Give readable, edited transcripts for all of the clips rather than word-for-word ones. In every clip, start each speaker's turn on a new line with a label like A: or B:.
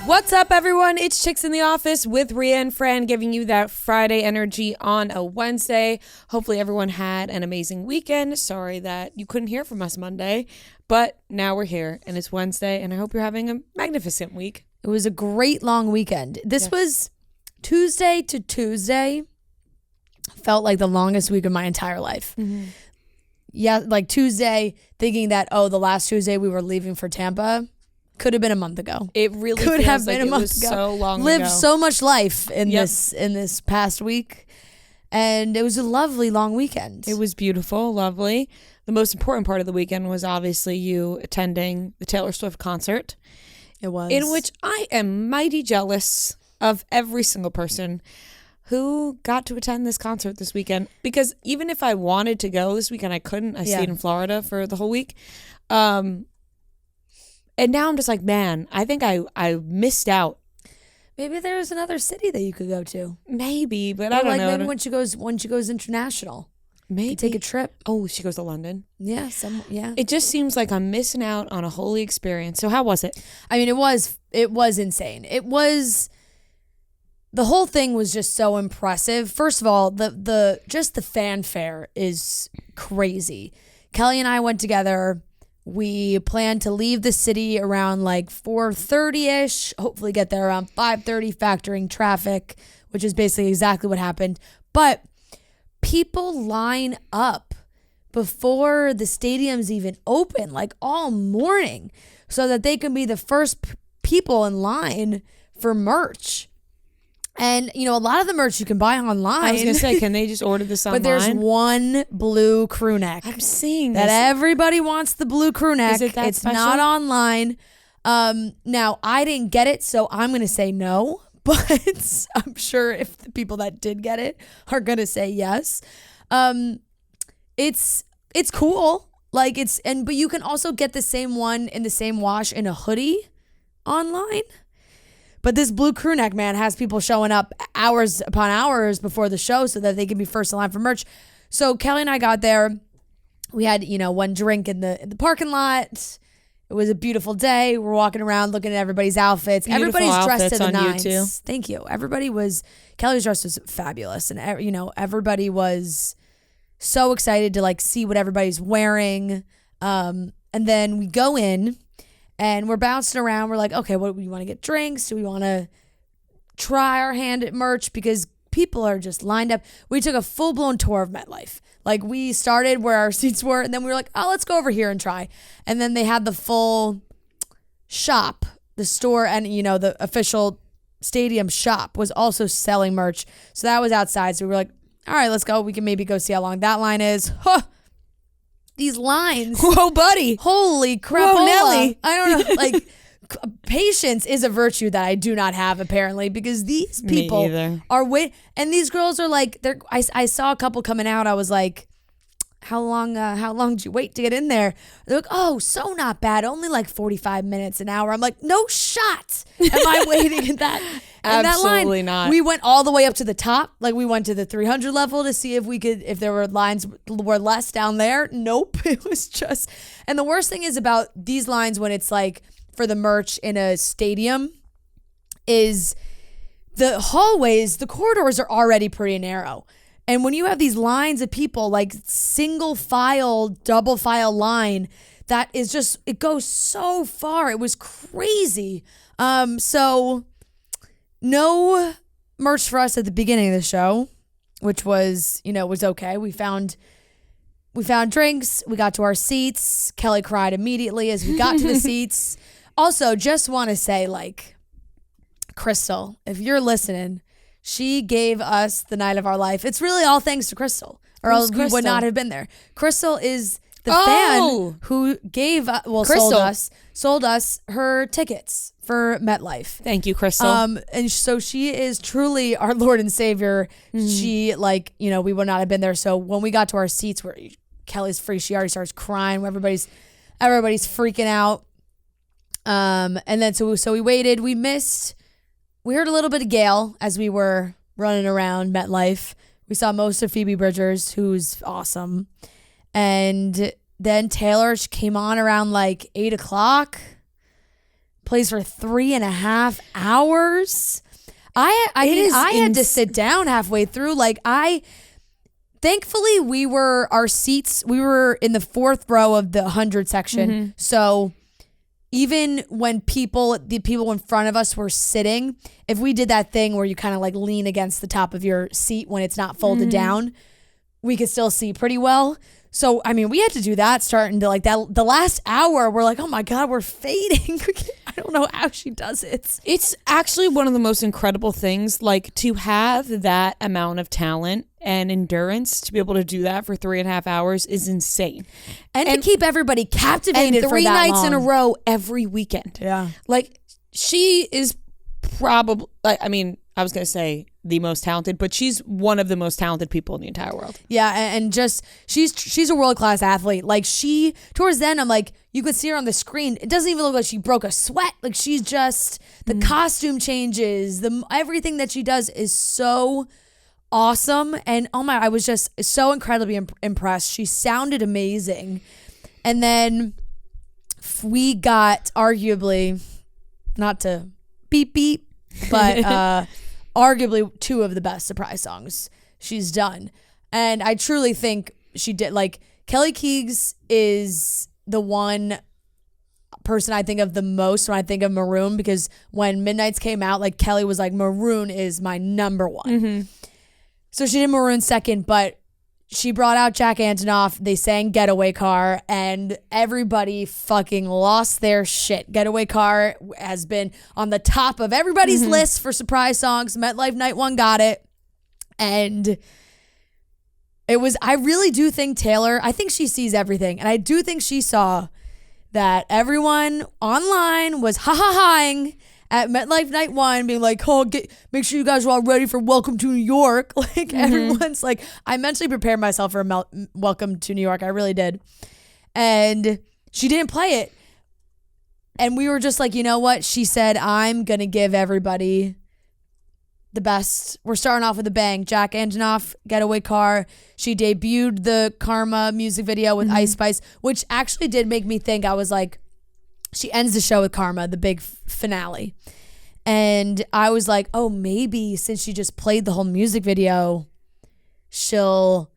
A: What's up, everyone? It's Chicks in the Office with Rhea and Fran, giving you that Friday energy on a Wednesday. Hopefully everyone had an amazing weekend. Sorry that you couldn't hear from us Monday, but now we're here and it's Wednesday, and I hope you're having a magnificent week.
B: It was a great long weekend. This was Tuesday to Tuesday. Felt like the longest week of my entire life.
A: Mm-hmm.
B: Yeah, like Tuesday, thinking that, the last Tuesday we were leaving for Tampa. Could have been a month ago.
A: It really
B: could
A: feels
B: have
A: like
B: been a month
A: was
B: ago.
A: So long
B: Lived
A: ago.
B: so much life in this past week, and it was a lovely long weekend.
A: It was beautiful, lovely. The most important part of the weekend was obviously you attending the Taylor Swift concert.
B: It was.
A: In which I am mighty jealous of every single person who got to attend this concert this weekend, because even if I wanted to go this weekend, I couldn't. I stayed in Florida for the whole week. And now I'm just like, man, I think I missed out.
B: Maybe there's another city that you could go to.
A: Maybe, but I don't know.
B: Maybe when she goes international,
A: maybe
B: take a trip.
A: Oh, she goes to London.
B: Yeah,
A: It just seems like I'm missing out on a holy experience. So how was it?
B: I mean, it was insane. It was. The whole thing was just so impressive. First of all, the fanfare is crazy. Kelly and I went together. We planned to leave the city around like 4:30ish, hopefully get there around 5:30, factoring traffic, which is basically exactly what happened. But people line up before the stadiums even open, like all morning, so that they can be the first people in line for merch. And, a lot of the merch you can buy online.
A: I was going to say, can they just order this online?
B: But there's one blue crew neck.
A: I'm seeing
B: that
A: this.
B: Everybody wants the blue crew neck.
A: Is it that
B: it's
A: special?
B: Not online. Now, I didn't get it, so I'm going to say no. But I'm sure if the people that did get it are going to say yes. It's cool. But you can also get the same one in the same wash in a hoodie online. But this blue crew neck, man, has people showing up hours upon hours before the show so that they can be first in line for merch. So Kelly and I got there. We had, one drink in the parking lot. It was a beautiful day. We're walking around looking at everybody's outfits.
A: Beautiful
B: Everybody's dressed to the nines.
A: You too.
B: Thank you. Kelly's dress was fabulous. And, everybody was so excited to see what everybody's wearing. And then we go in. And we're bouncing around. We're like, okay, what do we want to get drinks? Do we want to try our hand at merch? Because people are just lined up. We took a full-blown tour of MetLife. We started where our seats were, and then we were like, oh, let's go over here and try. And then they had the full shop, the store, and, the official stadium shop was also selling merch. So that was outside. So we were like, all right, let's go. We can maybe go see how long that line is. Huh. These lines.
A: Whoa, buddy.
B: Holy crap.
A: Whoa, Nelly.
B: I don't know. Patience is a virtue that I do not have, apparently, because these people are and these girls are I saw a couple coming out. I was like, how long did you wait to get in there? They're like, oh, so not bad. Only 45 minutes, an hour. I'm like, no shot. Am I waiting in that?
A: Absolutely
B: that line,
A: not.
B: We went all the way up to the top. We went to the 300 level to see if there were lines were less down there. Nope. It was just, and the worst thing is about these lines when it's for the merch in a stadium is the hallways, the corridors are already pretty narrow. And when you have these lines of people, single file, double file line, that is just, it goes so far. It was crazy. So no merch for us at the beginning of the show, which was, was okay. We found drinks. We got to our seats. Kelly cried immediately as we got to the seats. Also, just want to say, Crystal, if you're listening, she gave us the night of our life. It's really all thanks to Crystal, or else we would not have been there. Crystal is the fan who gave sold us her tickets for MetLife.
A: Thank you, Crystal.
B: And so she is truly our Lord and Savior. Mm-hmm. She we would not have been there. So when we got to our seats where Kelly's free, she already starts crying. Everybody's freaking out. And then so we waited. We heard a little bit of Gail as we were running around MetLife. We saw most of Phoebe Bridgers, who's awesome. And then Taylor came on around 8 o'clock. plays for 3.5 hours. I had to sit down halfway through. Like thankfully we were in the fourth row of the 100 section. So even when the people in front of us were sitting, if we did that thing where you kind of like lean against the top of your seat when it's not folded down, we could still see pretty well. So, I mean, we had to do that starting to like that. The last hour, we're like, oh my God, we're fading. I don't know how she does it.
A: It's actually one of the most incredible things, like to have that amount of talent and endurance to be able to do that for 3.5 hours is insane.
B: And to keep everybody captivated
A: and
B: for
A: 3
B: that
A: nights
B: long.
A: in a row every weekend.
B: Yeah.
A: Like she is probably, I mean, I was going to say the most talented, but she's one of the most talented people in the entire world.
B: Yeah, and just she's a world-class athlete. Like she, towards the end, I'm like, you could see her on the screen. It doesn't even look like she broke a sweat. Like she's just, the costume changes, everything that she does is so awesome. And oh my, I was just so incredibly impressed. She sounded amazing. And then we got arguably, not to beep, but arguably 2 of the best surprise songs she's done. And I truly think she did. Like Kelly Keegs is the one person I think of the most when I think of Maroon, because when Midnights came out, like Kelly was like, Maroon is my number one. So she did Maroon second, but she brought out Jack Antonoff. They sang Getaway Car, and everybody fucking lost their shit. Getaway Car has been on the top of everybody's list for surprise songs. MetLife Night 1 got it. And it was, I really do think Taylor, I think she sees everything. And I do think she saw that everyone online was ha-ha-haing at MetLife Night 1, being like, oh, make sure you guys are all ready for Welcome to New York. Like, everyone's like, I mentally prepared myself for Welcome to New York. I really did. And she didn't play it. And we were just like, you know what? She said, I'm going to give everybody the best. We're starting off with a bang. Jack Antonoff, Getaway Car. She debuted the Karma music video with Ice Spice, which actually did make me think. I was like, she ends the show with Karma, the big finale. And I was like, oh, maybe since she just played the whole music video, she'll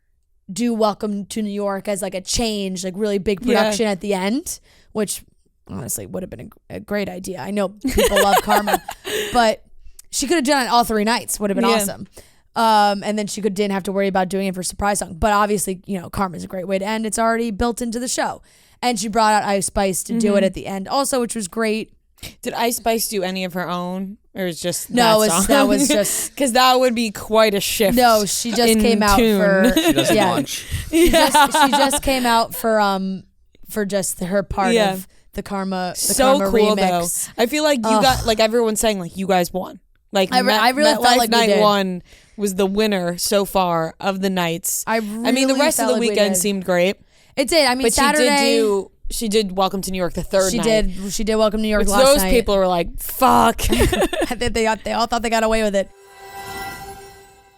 B: do Welcome to New York as like a change, like really big production at the end, which honestly would have been a great idea. I know people love Karma, but she could have done it all 3 nights. Would have been awesome. And then she didn't have to worry about doing it for surprise song. But obviously, you know, Karma is a great way to end. It's already built into the show. And she brought out Ice Spice to do it at the end also, which was great.
A: Did Ice Spice do any of her own? Or was just
B: that was just...
A: Because that would be quite a shift.
B: No, she just came out for...
C: She does lunch.
B: She just came out for just her part of the Karma
A: so
B: Karma
A: cool,
B: remix.
A: Though. I feel like you got... Like everyone's saying, like, you guys won. Like I really felt like Night 1 was the winner so far of the nights. I mean, the rest of the weekend seemed great.
B: It did. I mean,
A: but
B: Saturday...
A: She did Welcome to New York the third night.
B: She did Welcome to New York
A: Which
B: last
A: those
B: night.
A: people were like, fuck.
B: they all thought they got away with it.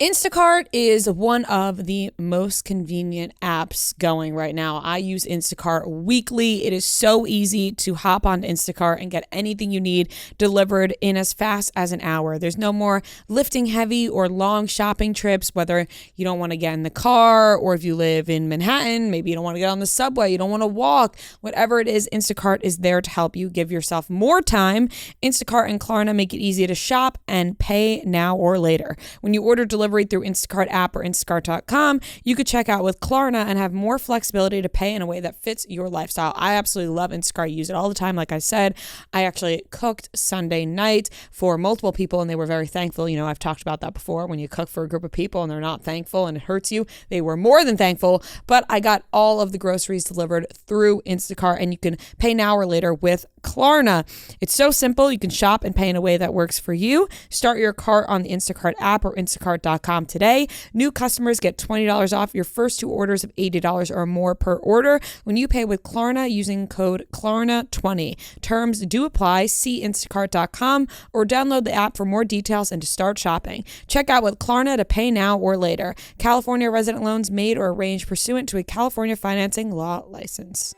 A: Instacart is one of the most convenient apps going right now. I use Instacart weekly. It is so easy to hop on Instacart and get anything you need delivered in as fast as an hour. There's no more lifting heavy or long shopping trips, whether you don't want to get in the car or if you live in Manhattan, maybe you don't want to get on the subway, you don't want to walk. Whatever it is, Instacart is there to help you give yourself more time. Instacart and Klarna make it easy to shop and pay now or later. When you order delivery through Instacart app or instacart.com, you could check out with Klarna and have more flexibility to pay in a way that fits your lifestyle. I absolutely love Instacart. I use it all the time. Like I said, I actually cooked Sunday night for multiple people and they were very thankful. You know, I've talked about that before. When you cook for a group of people and they're not thankful and it hurts you, they were more than thankful. But I got all of the groceries delivered through Instacart and you can pay now or later with Klarna. It's so simple. You can shop and pay in a way that works for you. Start your cart on the Instacart app or instacart.com today. New customers get $20 off your first 2 orders of $80 or more per order when you pay with Klarna using code Klarna20. Terms do apply. See instacart.com or download the app for more details and to start shopping. Check out with Klarna to pay now or later. California resident loans made or arranged pursuant to a California financing law license.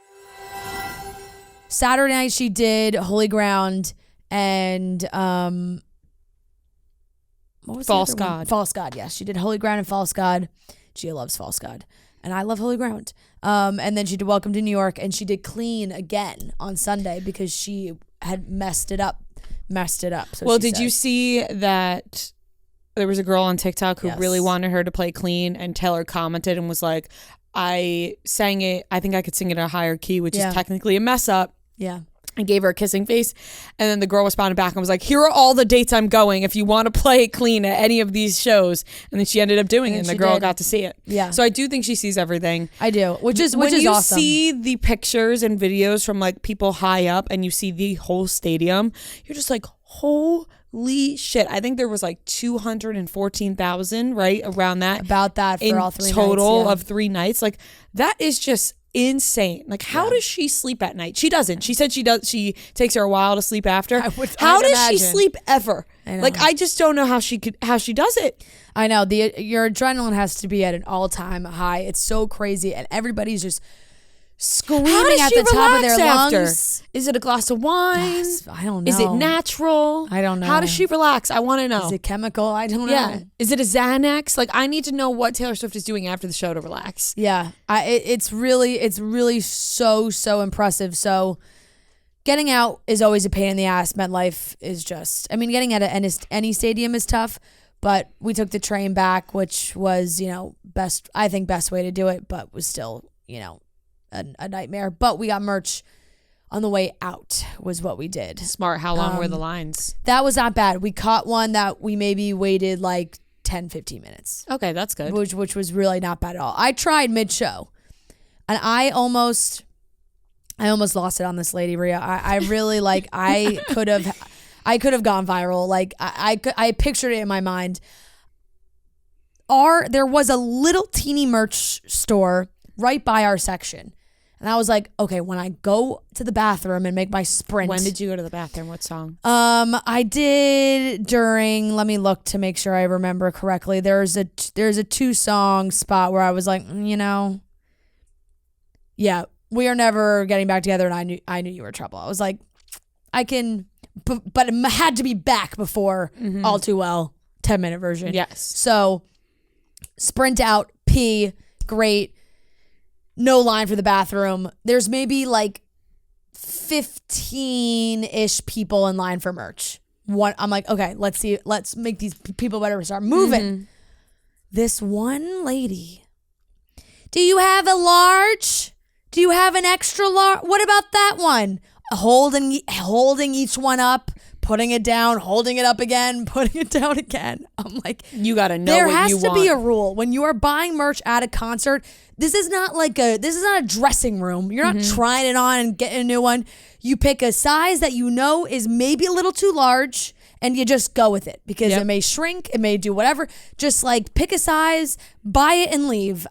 B: Saturday night she did Holy Ground. and what was
A: False
B: the other one?
A: God.
B: False God, yes. She did Holy Ground and False God. Gia loves False God. And I love Holy Ground. And then she did Welcome to New York, and she did Clean again on Sunday because she had messed it up. So
A: well, did you see that there was a girl on TikTok who really wanted her to play Clean, and Taylor commented and was like, I sang it, I think I could sing it at a higher key, which is technically a mess up.
B: Yeah.
A: And gave her a kissing face. And then the girl responded back and was like, here are all the dates I'm going if you want to play Clean at any of these shows. And then she ended up doing it, and the girl got to see it.
B: Yeah.
A: So I do think she sees everything.
B: I do, which is awesome.
A: When you see the pictures and videos from like people high up and you see the whole stadium, you're just like, holy shit. I think there was like 214,000, right? Around that.
B: About that for all 3 nights.
A: Total of 3 nights. Like, that is just insane. Like, how does she sleep at night? She doesn't. She said she does. She takes her a while to sleep after. How does she sleep ever? Like, I just don't know how she does it.
B: I know. Your adrenaline has to be at an all-time high. It's so crazy, and everybody's just screaming at the top of their lungs.
A: Is it a glass of wine?
B: I don't know.
A: Is it natural?
B: I don't know.
A: How does she relax? I want to know.
B: Is it chemical? I don't know.
A: Yeah. Is it a Xanax? Like, I need to know what Taylor Swift is doing after the show to relax.
B: Yeah. It's really so impressive. So getting out is always a pain in the ass. MetLife is just, I mean, getting out of any stadium is tough, but we took the train back, which was, best way to do it, but was still, a nightmare. But we got merch on the way out was what we did.
A: Smart. How long were the lines?
B: That was not bad. We caught one that we maybe waited like 10, 15 minutes.
A: Okay, that's good.
B: Which was really not bad at all. I tried mid-show, and I almost lost it on this lady, Rhea. I really I could have gone viral. Like I pictured it in my mind. There was a little teeny merch store right by our section. And I was like, okay, when I go to the bathroom and make my sprint.
A: When did you go to the bathroom? What song?
B: I did during, let me look to make sure I remember correctly. There's a 2-song spot where I was like, yeah, we are never getting back together, and I knew you were in trouble. I was like, I can, but it had to be back before All Too Well 10-minute version.
A: Yes.
B: So sprint out, pee, great. No line for the bathroom. There's maybe like 15-ish people in line for merch. I'm like, okay, let's make these people better start moving. This one lady, do you have a large? Do you have an extra large? What about that one? Holding each one up, putting it down, holding it up again, putting it down again. I'm like,
A: you gotta know
B: there
A: what
B: has
A: you
B: to
A: want.
B: be a rule when you are buying merch at a concert. This is not a dressing room. You're not trying it on and getting a new one. You pick a size that you know is maybe a little too large, and you just go with it because it may shrink, it may do whatever. Just like pick a size, buy it, and leave.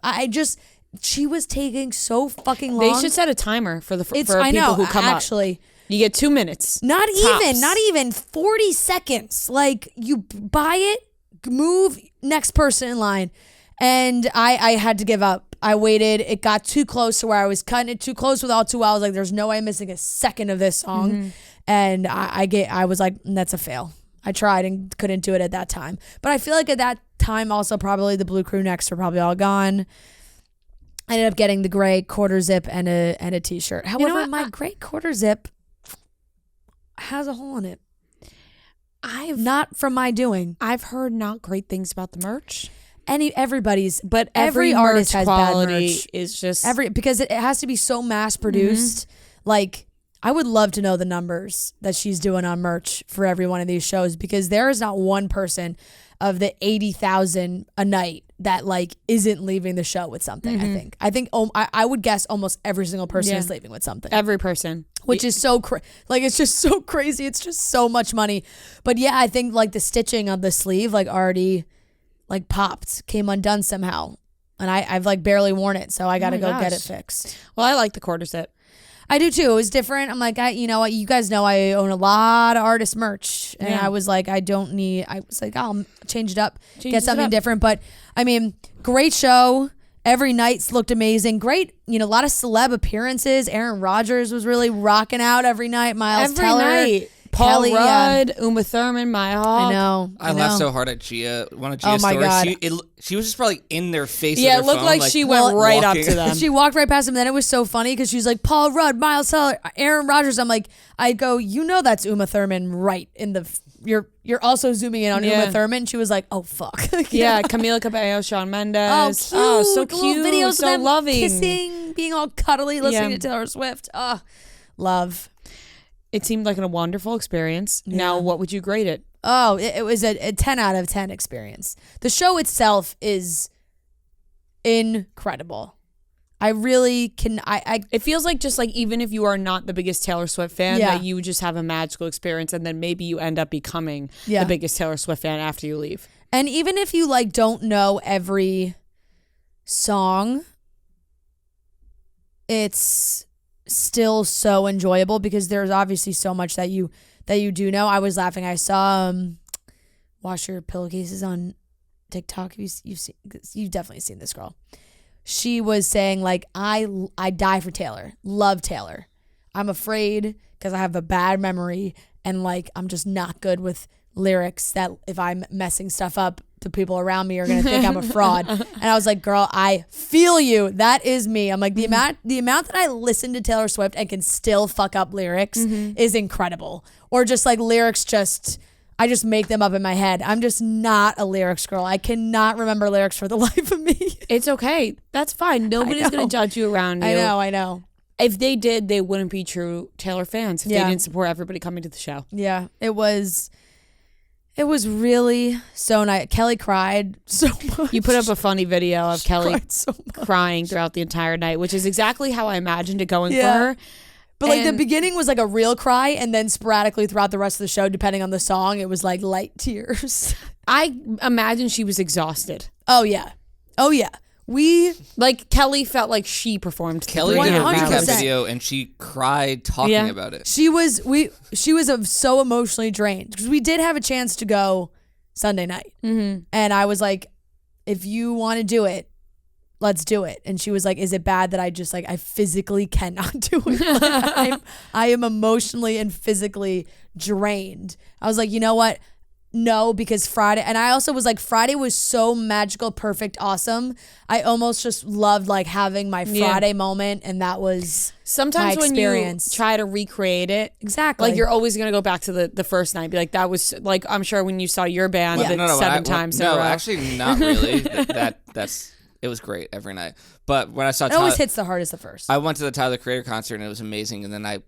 B: She was taking so fucking long.
A: They should set a timer for people who come
B: actually.
A: up. You get 2 minutes.
B: Not even 40 seconds. Like, you buy it, move, next person in line. And I had to give up. I waited. It got too close to where I was cutting it too close with All Too Well. I was like, there's no way I'm missing a second of this song. And I was like, that's a fail. I tried and couldn't do it at that time. But I feel like at that time also probably the Blue Crew necks were probably all gone. I ended up getting the gray quarter zip and a t-shirt. However, my gray quarter zip has a hole in it. Not from my doing.
A: I've heard not great things about the merch.
B: Every artist has bad merch.
A: Is just
B: because it has to be so mass produced. Like, I would love to know the numbers that she's doing on merch for every one of these shows, because there is not one person of the 80,000 a night that like isn't leaving the show with something. I think I would guess almost every single person is leaving with something.
A: Every person,
B: which is so it's just so crazy. It's just so much money. But yeah, I think like the stitching of the sleeve like already like popped, came undone somehow, and I've like barely worn it, so I got to get it fixed.
A: Well, I like the quarter zip.
B: I do too. It was different. I'm like, you guys know I own a lot of artist merch, and I was like, I was like, I'll change it up, get something different. But I mean, great show. Every night's looked amazing. Great, a lot of celeb appearances. Aaron Rodgers was really rocking out every night. Miles Teller.
A: Night. Paul
B: Kelly,
A: Rudd, Uma Thurman, Maya Hawke.
B: I know.
C: I laughed so hard at Gia. One of
B: Oh
C: Gia's
B: my
C: stories.
B: God.
C: She was just probably in their face.
A: Yeah,
C: with
A: it
C: her
A: looked
C: phone,
A: like she went right up to them.
B: She walked right past him. Then it was so funny because she was like, Paul Rudd, Miles Teller, Aaron Rodgers. I'm like, I go, you know that's Uma Thurman right in the. You're also zooming in on Uma Thurman. She was like, oh fuck.
A: Yeah, Camila Cabello, Shawn Mendes.
B: Oh, cute.
A: So
B: Little
A: cute.
B: videos
A: So
B: of them
A: loving.
B: kissing, being all cuddly, listening to Taylor Swift. Oh, love.
A: It seemed like a wonderful experience. Now, what would you grade it?
B: Oh, it was a 10 out of 10 experience. The show itself is incredible. I really can.
A: It feels like just like even if you are not the biggest Taylor Swift fan, that you just have a magical experience, and then maybe you end up becoming the biggest Taylor Swift fan after you leave.
B: And even if you like don't know every song, it's still so enjoyable because there's obviously so much that you do know. I was laughing. I saw Wash Your Pillowcases on TikTok. You've definitely seen this girl. She was saying like, I die for Taylor. Love Taylor. I'm afraid because I have a bad memory and like I'm just not good with lyrics that if I'm messing stuff up, the people around me are going to think I'm a fraud. And I was like, girl, I feel you. That is me. I'm like, the amount that I listen to Taylor Swift and can still fuck up lyrics is incredible. Or just like lyrics I just make them up in my head. I'm just not a lyrics girl. I cannot remember lyrics for the life of me.
A: It's okay. That's fine. Nobody's going to judge you around you.
B: I know.
A: If they did, they wouldn't be true Taylor fans if they didn't support everybody coming to the show.
B: Yeah, it was really so nice. Kelly cried so much.
A: You put up a funny video of Kelly
B: so
A: crying throughout the entire night, which is exactly how I imagined it going for her.
B: But like the beginning was like a real cry, and then sporadically throughout the rest of the show, depending on the song, it was like light tears.
A: I imagine she was exhausted.
B: Oh yeah.
A: Kelly felt like she performed.
C: Kelly did a
B: 100%.
C: recap video and she cried talking about it.
B: She was so emotionally drained because we did have a chance to go Sunday night, and I was like, if you want to do it, let's do it. And she was like, is it bad that I just like I physically cannot do it? Like, I am emotionally and physically drained. I was like, you know what? No, because Friday, and I also was like, Friday was so magical, perfect, awesome. I almost just loved like having my Friday moment, and that was
A: sometimes
B: my
A: when
B: experience.
A: You try to recreate it,
B: exactly,
A: like you're always gonna go back to the first night, be like, that was like, I'm sure when you saw your band seven times in a row.
C: No, actually, not really. That's it was great every night. But when I saw
B: it always hits the hardest at first.
C: I went to the Tyler the Creator concert and it was amazing, and then I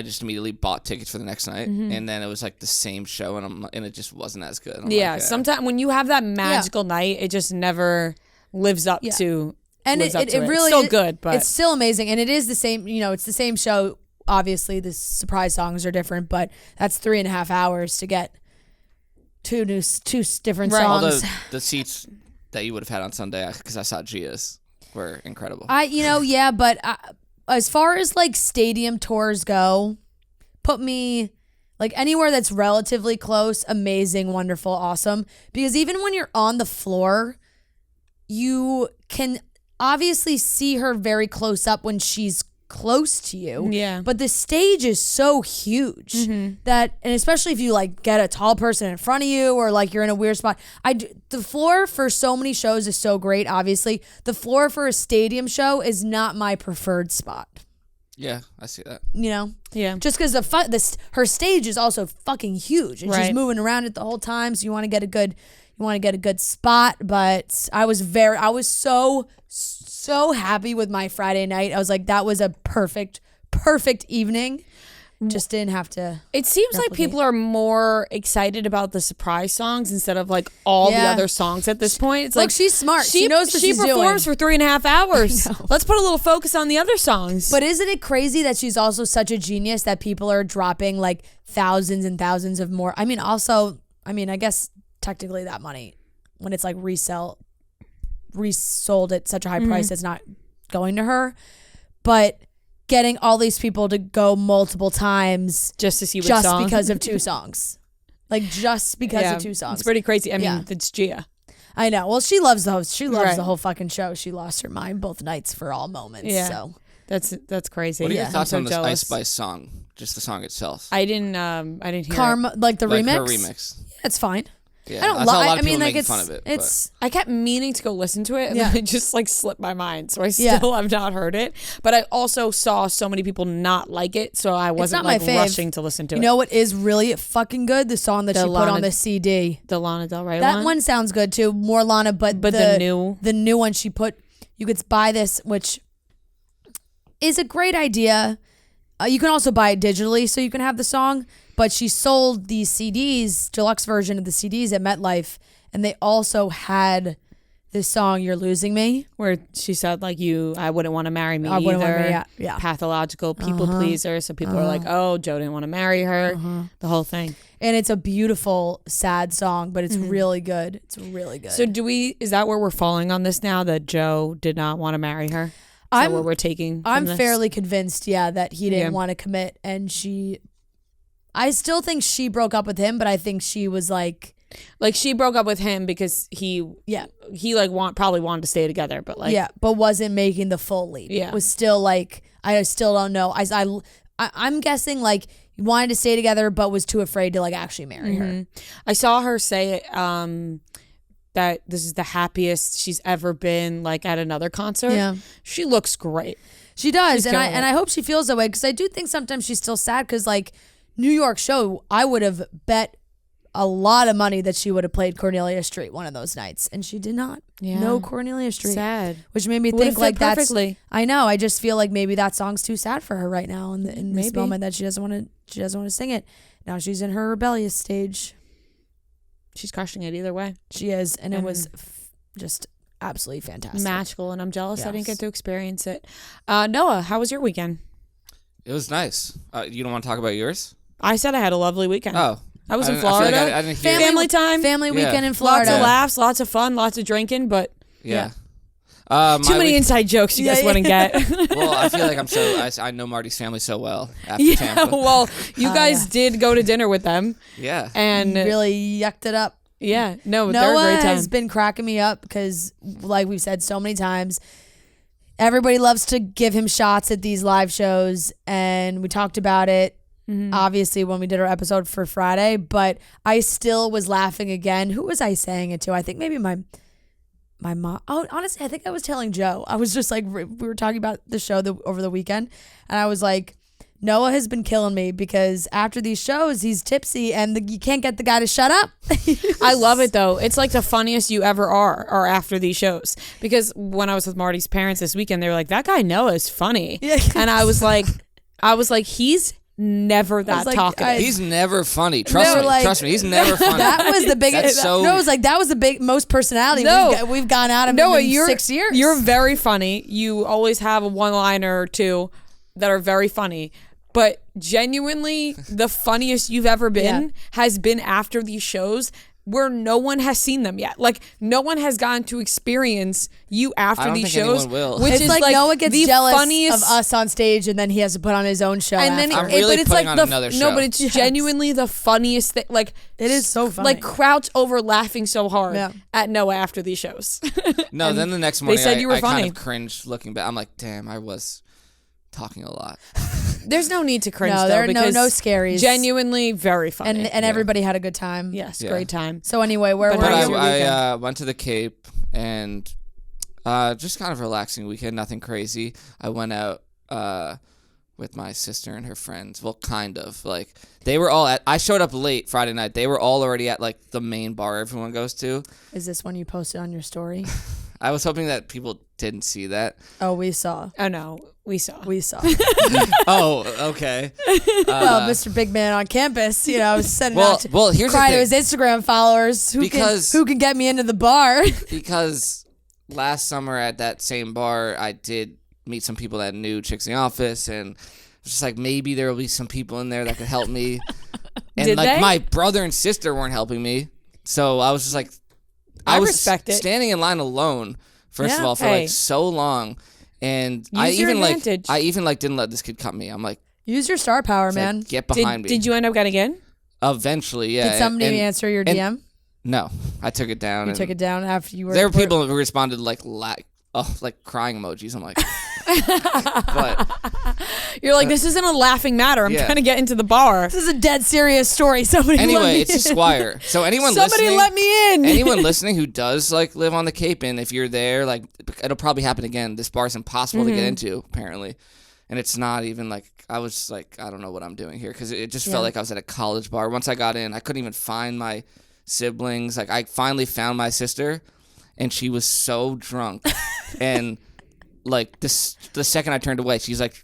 C: just immediately bought tickets for the next night, and then it was like the same show, and it just wasn't as good.
A: Sometimes when you have that magical night, it just never lives up to.
B: And it really
A: it's still good, but
B: it's still amazing, and it is the same. You know, it's the same show. Obviously, the surprise songs are different, but that's 3.5 hours to get two different songs.
C: Although the seats that you would have had on Sunday, because I saw Gia's, were incredible.
B: But as far as like stadium tours go, put me like anywhere that's relatively close, amazing, wonderful, awesome. Because even when you're on the floor, you can obviously see her very close up when she's close to you.
A: Yeah.
B: But the stage is so huge that, and especially if you like get a tall person in front of you or like you're in a weird spot. The floor for so many shows is so great. Obviously, the floor for a stadium show is not my preferred spot.
C: Yeah, I see that.
B: You know,
A: yeah,
B: just because her stage is also fucking huge, and she's moving around it the whole time. So you want to get a good spot. But I was so happy with my Friday night. I was like, that was a perfect evening. Just didn't have to.
A: It seems like people are more excited about the surprise songs instead of like all the other songs at this point. It's
B: Look,
A: like
B: she's smart. She knows what she's doing.
A: She performs for 3.5 hours. Let's put a little focus on the other songs.
B: But isn't it crazy that she's also such a genius that people are dropping like thousands and thousands of more? I mean, I guess technically that money, when it's like resold at such a high price, it's not going to her. But getting all these people to go multiple times
A: just to see what
B: just
A: song?
B: because of 2 songs. Like just because of 2 songs.
A: It's pretty crazy. I mean, it's Gia.
B: I know. Well, she loves the host. She loves the whole fucking show. She lost her mind both nights for all moments.
A: Yeah.
B: So
A: That's crazy.
C: What are your
A: I'm
C: thoughts
A: so
C: on this
A: jealous.
C: Ice Spice song? Just the song itself.
A: I didn't hear
B: Karma, like the
C: like
B: remix.
C: her remix.
B: It's fine.
C: Yeah,
B: I don't
C: I saw a
B: li-
C: lot of
B: I mean,
C: people
B: like
C: making fun of it.
B: it's
A: I kept meaning to go listen to it, and then it just like slipped my mind. So I
B: Yeah.
A: still have not heard it. But I also saw so many people not like it, so I wasn't
B: not my
A: like
B: fave.
A: rushing to listen to it.
B: You know what is really fucking good? The song that
A: The
B: she put
A: Lana-
B: on the CD.
A: the Lana Del Rey
B: That one sounds good too. More Lana, but
A: the new
B: one she put. You could buy this, which is a great idea. You can also buy it digitally, so you can have the song. But she sold these CDs, deluxe version of the CDs at MetLife, and they also had this song "You're Losing Me,"
A: where she said like I wouldn't want to marry me
B: I wouldn't
A: either.
B: want to- yeah.
A: Pathological people pleaser. So people are like, oh, Joe didn't want to marry her. The whole thing.
B: And it's a beautiful, sad song, but it's really good. It's really good.
A: So is that where we're falling on this now? That Joe did not want to marry her? Is that where we're taking?
B: I'm
A: from this?
B: fairly convinced, that he didn't want to commit, and I still think she broke up with him, but I think she was like
A: she broke up with him because he probably wanted to stay together, but
B: but wasn't making the full leap.
A: Yeah.
B: Was still like, I still don't know. I'm guessing like he wanted to stay together, but was too afraid to like actually marry her.
A: I saw her say that this is the happiest she's ever been like at another concert.
B: Yeah.
A: She looks great.
B: She does, and
A: killing it.
B: I hope she feels that way, because I do think sometimes she's still sad, because like New York show, I would have bet a lot of money that she would have played Cornelia Street one of those nights, and she did not.
A: Yeah.
B: No Cornelia Street.
A: Sad.
B: Which made me
A: Would've
B: think
A: fit
B: like that's.
A: perfectly.
B: I know. I just feel like maybe that song's too sad for her right now in this
A: Maybe.
B: moment, that she doesn't want to sing it. Now she's in her rebellious stage.
A: She's crushing it either way.
B: She is, and it was just absolutely fantastic.
A: Magical, and I'm jealous I didn't
B: Yes.
A: get to experience it. Noah, how was your weekend?
C: It was nice. You don't want to talk about yours?
A: I said I had a lovely weekend.
C: Oh.
A: I was in
C: feel like
A: Florida.
C: I didn't hear.
A: Family time.
B: Family
C: Yeah.
B: weekend in
A: Lots
B: Florida.
A: of laughs, lots of fun, lots of drinking, but
C: Yeah.
A: too many inside jokes you guys wouldn't get.
C: Well, I feel like I know Marty's family so well after
A: Yeah,
C: Tampa.
A: well, you guys did go to dinner with them,
C: Yeah.
A: and
B: Really yucked it up.
A: yeah, no, they're a
B: Noah
A: great time.
B: has been cracking me up because, like we've said so many times, everybody loves to give him shots at these live shows, and we talked about it obviously when we did our episode for Friday, but I still was laughing again. Who was I saying it to? I think maybe my mom. Oh, honestly, I think I was telling Joe. I was just like, we were talking about the show over the weekend, and I was like, Noah has been killing me because after these shows, he's tipsy and you can't get the guy to shut up.
A: I love it though. It's like the funniest you ever are after these shows. Because when I was with Marty's parents this weekend, they were like, "That guy Noah is funny," and I was like, he's never that
B: like,
A: talkative.
C: He's never funny. Trust me.
B: like-
C: Trust me. He's never funny.
B: That was the biggest.
C: That's so-
B: No, it was like that was the most personality we've gone out of
A: Noah,
B: in
A: you're
B: 6 years.
A: You're very funny. You always have a one-liner or two that are very funny. But genuinely, the funniest you've ever been has been after these shows where no one has seen them yet. Like, no one has gotten to experience you after
C: I don't
A: these
C: think
A: shows.
C: anyone will.
A: Which
B: it's
A: is
B: like Noah gets
A: the
B: jealous
A: funniest
B: of us on stage, and then he has to put on his own show.
A: and then
B: after.
C: I'm really
A: but it's
C: putting
A: like
C: on
A: the
C: another
A: no,
C: show.
A: but it's genuinely the funniest thing. Like,
B: It is so funny.
A: Like, crouch over laughing so hard
B: Yeah.
A: at Noah after these shows.
C: No, then the next morning
A: said you were
C: I kind
A: funny.
C: of cringed looking back. I'm like, damn, I was talking a lot.
A: There's no need to cringe
B: No,
A: though,
B: there are
A: because
B: no scaries.
A: genuinely very funny.
B: and everybody had a good time.
A: yes,
C: Yeah.
A: great time.
B: So anyway, where
A: But
B: were
A: how
C: But
A: was
B: you?
A: your weekend?
C: I went to the Cape and just kind of a relaxing weekend, nothing crazy. I went out with my sister and her friends. Well, kind of. Like, they were all I showed up late Friday night. They were all already at like the main bar everyone goes to.
B: Is this one you posted on your story?
C: I was hoping that people didn't see that.
B: Oh, we saw.
A: Oh no, we saw.
B: We saw.
C: Oh, okay.
B: Well, Mr. Big Man on campus, sending
C: Well,
B: out to
C: here's the
B: cry to
C: thing.
B: his Instagram followers who can get me into the bar.
C: Because last summer at that same bar, I did meet some people that knew Chicks in the Office, and it was just like, maybe there will be some people in there that could help me. And
A: Did
C: like
A: they?
C: my brother and sister weren't helping me, so I was just like,
A: I
C: was
A: respect it.
C: standing in line alone. First of
A: Yeah.
C: all, for
A: Hey.
C: like so long, and
A: Use your advantage.
C: I even didn't let this kid cut me. I'm like,
B: Use your star power,
C: it's like,
B: man.
C: get behind me.
A: Did you end up getting in?
C: Eventually, yeah.
B: Did somebody
C: and-
B: answer your DM?
C: No, I took it down.
B: You
C: and
B: took it down after you were.
C: There were people who responded like like crying emojis. I'm like, but
A: You're like, this isn't a laughing matter. I'm
C: Yeah.
A: trying to get into the bar.
B: This is a dead serious story. Somebody let
C: anyway,
B: me
C: it's
B: in.
C: Esquire. So anyone
A: Somebody
C: listening,
A: let me in.
C: anyone listening who does like live on the Cape, and if you're there, like it'll probably happen again. This bar is impossible to get into apparently, and it's not even like I was like I don't know what I'm doing here because it just felt like I was at a college bar. Once I got in, I couldn't even find my siblings. Like I finally found my sister, and she was so drunk, and like the second I turned away, she's like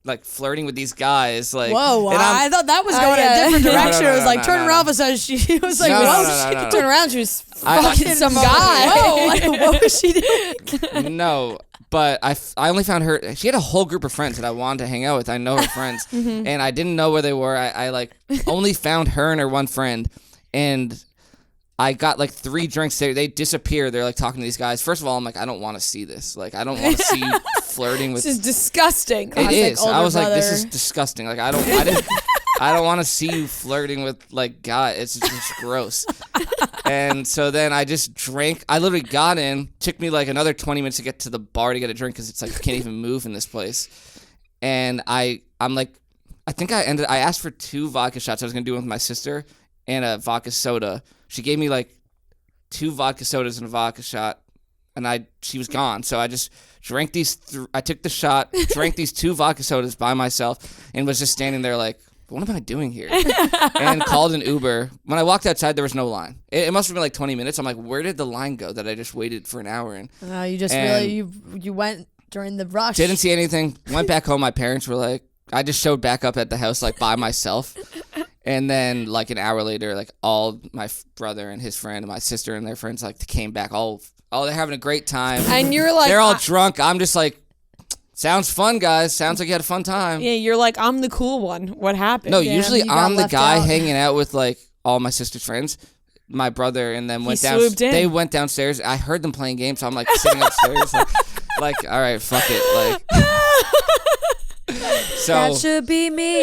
C: like flirting with these guys, like
B: Whoa,
C: and
B: I thought that was going
A: yeah.
B: a different
C: No, no,
B: direction.
C: no,
B: It was
C: no,
B: like
C: no,
B: turn
C: no,
B: around,
C: no.
B: so she was like,
C: No, no,
B: whoa,
C: no, no, no.
A: Turn around, she was
C: I-
A: fucking some
B: whoa,
A: guy.
B: what was she doing?
C: No, but I only found her. She had a whole group of friends that I wanted to hang out with. I know her friends, and I didn't know where they were. I like only found her and her one friend, and I got like 3 drinks. They disappear. They're like talking to these guys. First of all, I'm like, I don't want to see this. Like, I don't want to see you flirting with.
A: This is disgusting.
C: It
B: Classic
C: is. I
B: older
C: was like, this
B: brother.
C: is disgusting. Like, I don't want to see you flirting with like guys. It's just gross. And so then I just drank. I literally got in. Took me like another 20 minutes to get to the bar to get a drink because it's like you can't even move in this place. And I'm like, I asked for 2 vodka shots. I was gonna do it with my sister and a vodka soda. She gave me like 2 vodka sodas and a vodka shot, and she was gone. So I just drank these. I took the shot, drank these 2 vodka sodas by myself, and was just standing there like, what am I doing here? And called an Uber. When I walked outside, there was no line. It must have been like 20 minutes. I'm like, where did the line go that I just waited for an hour in?
B: You just
C: And-
B: really you went during the rush.
C: Didn't see anything. Went back home. My parents were like, I just showed back up at the house like by myself. And then like an hour later, like all my brother and his friend and my sister and their friends like came back. Oh, they're having a great time.
A: And you're like,
C: they're all drunk. I'm just like, sounds fun, guys. Sounds like you had a fun time.
A: yeah, you're like, I'm the cool one. What happened?
C: No,
B: Damn,
C: usually
B: you got
C: I'm the
B: left
C: guy
B: out.
C: hanging out with like all my sister's friends. My brother and them went down.
A: swooped in.
C: They went downstairs. I heard them playing games, so I'm like sitting upstairs, like, all right, fuck it, like. So
B: That should be me.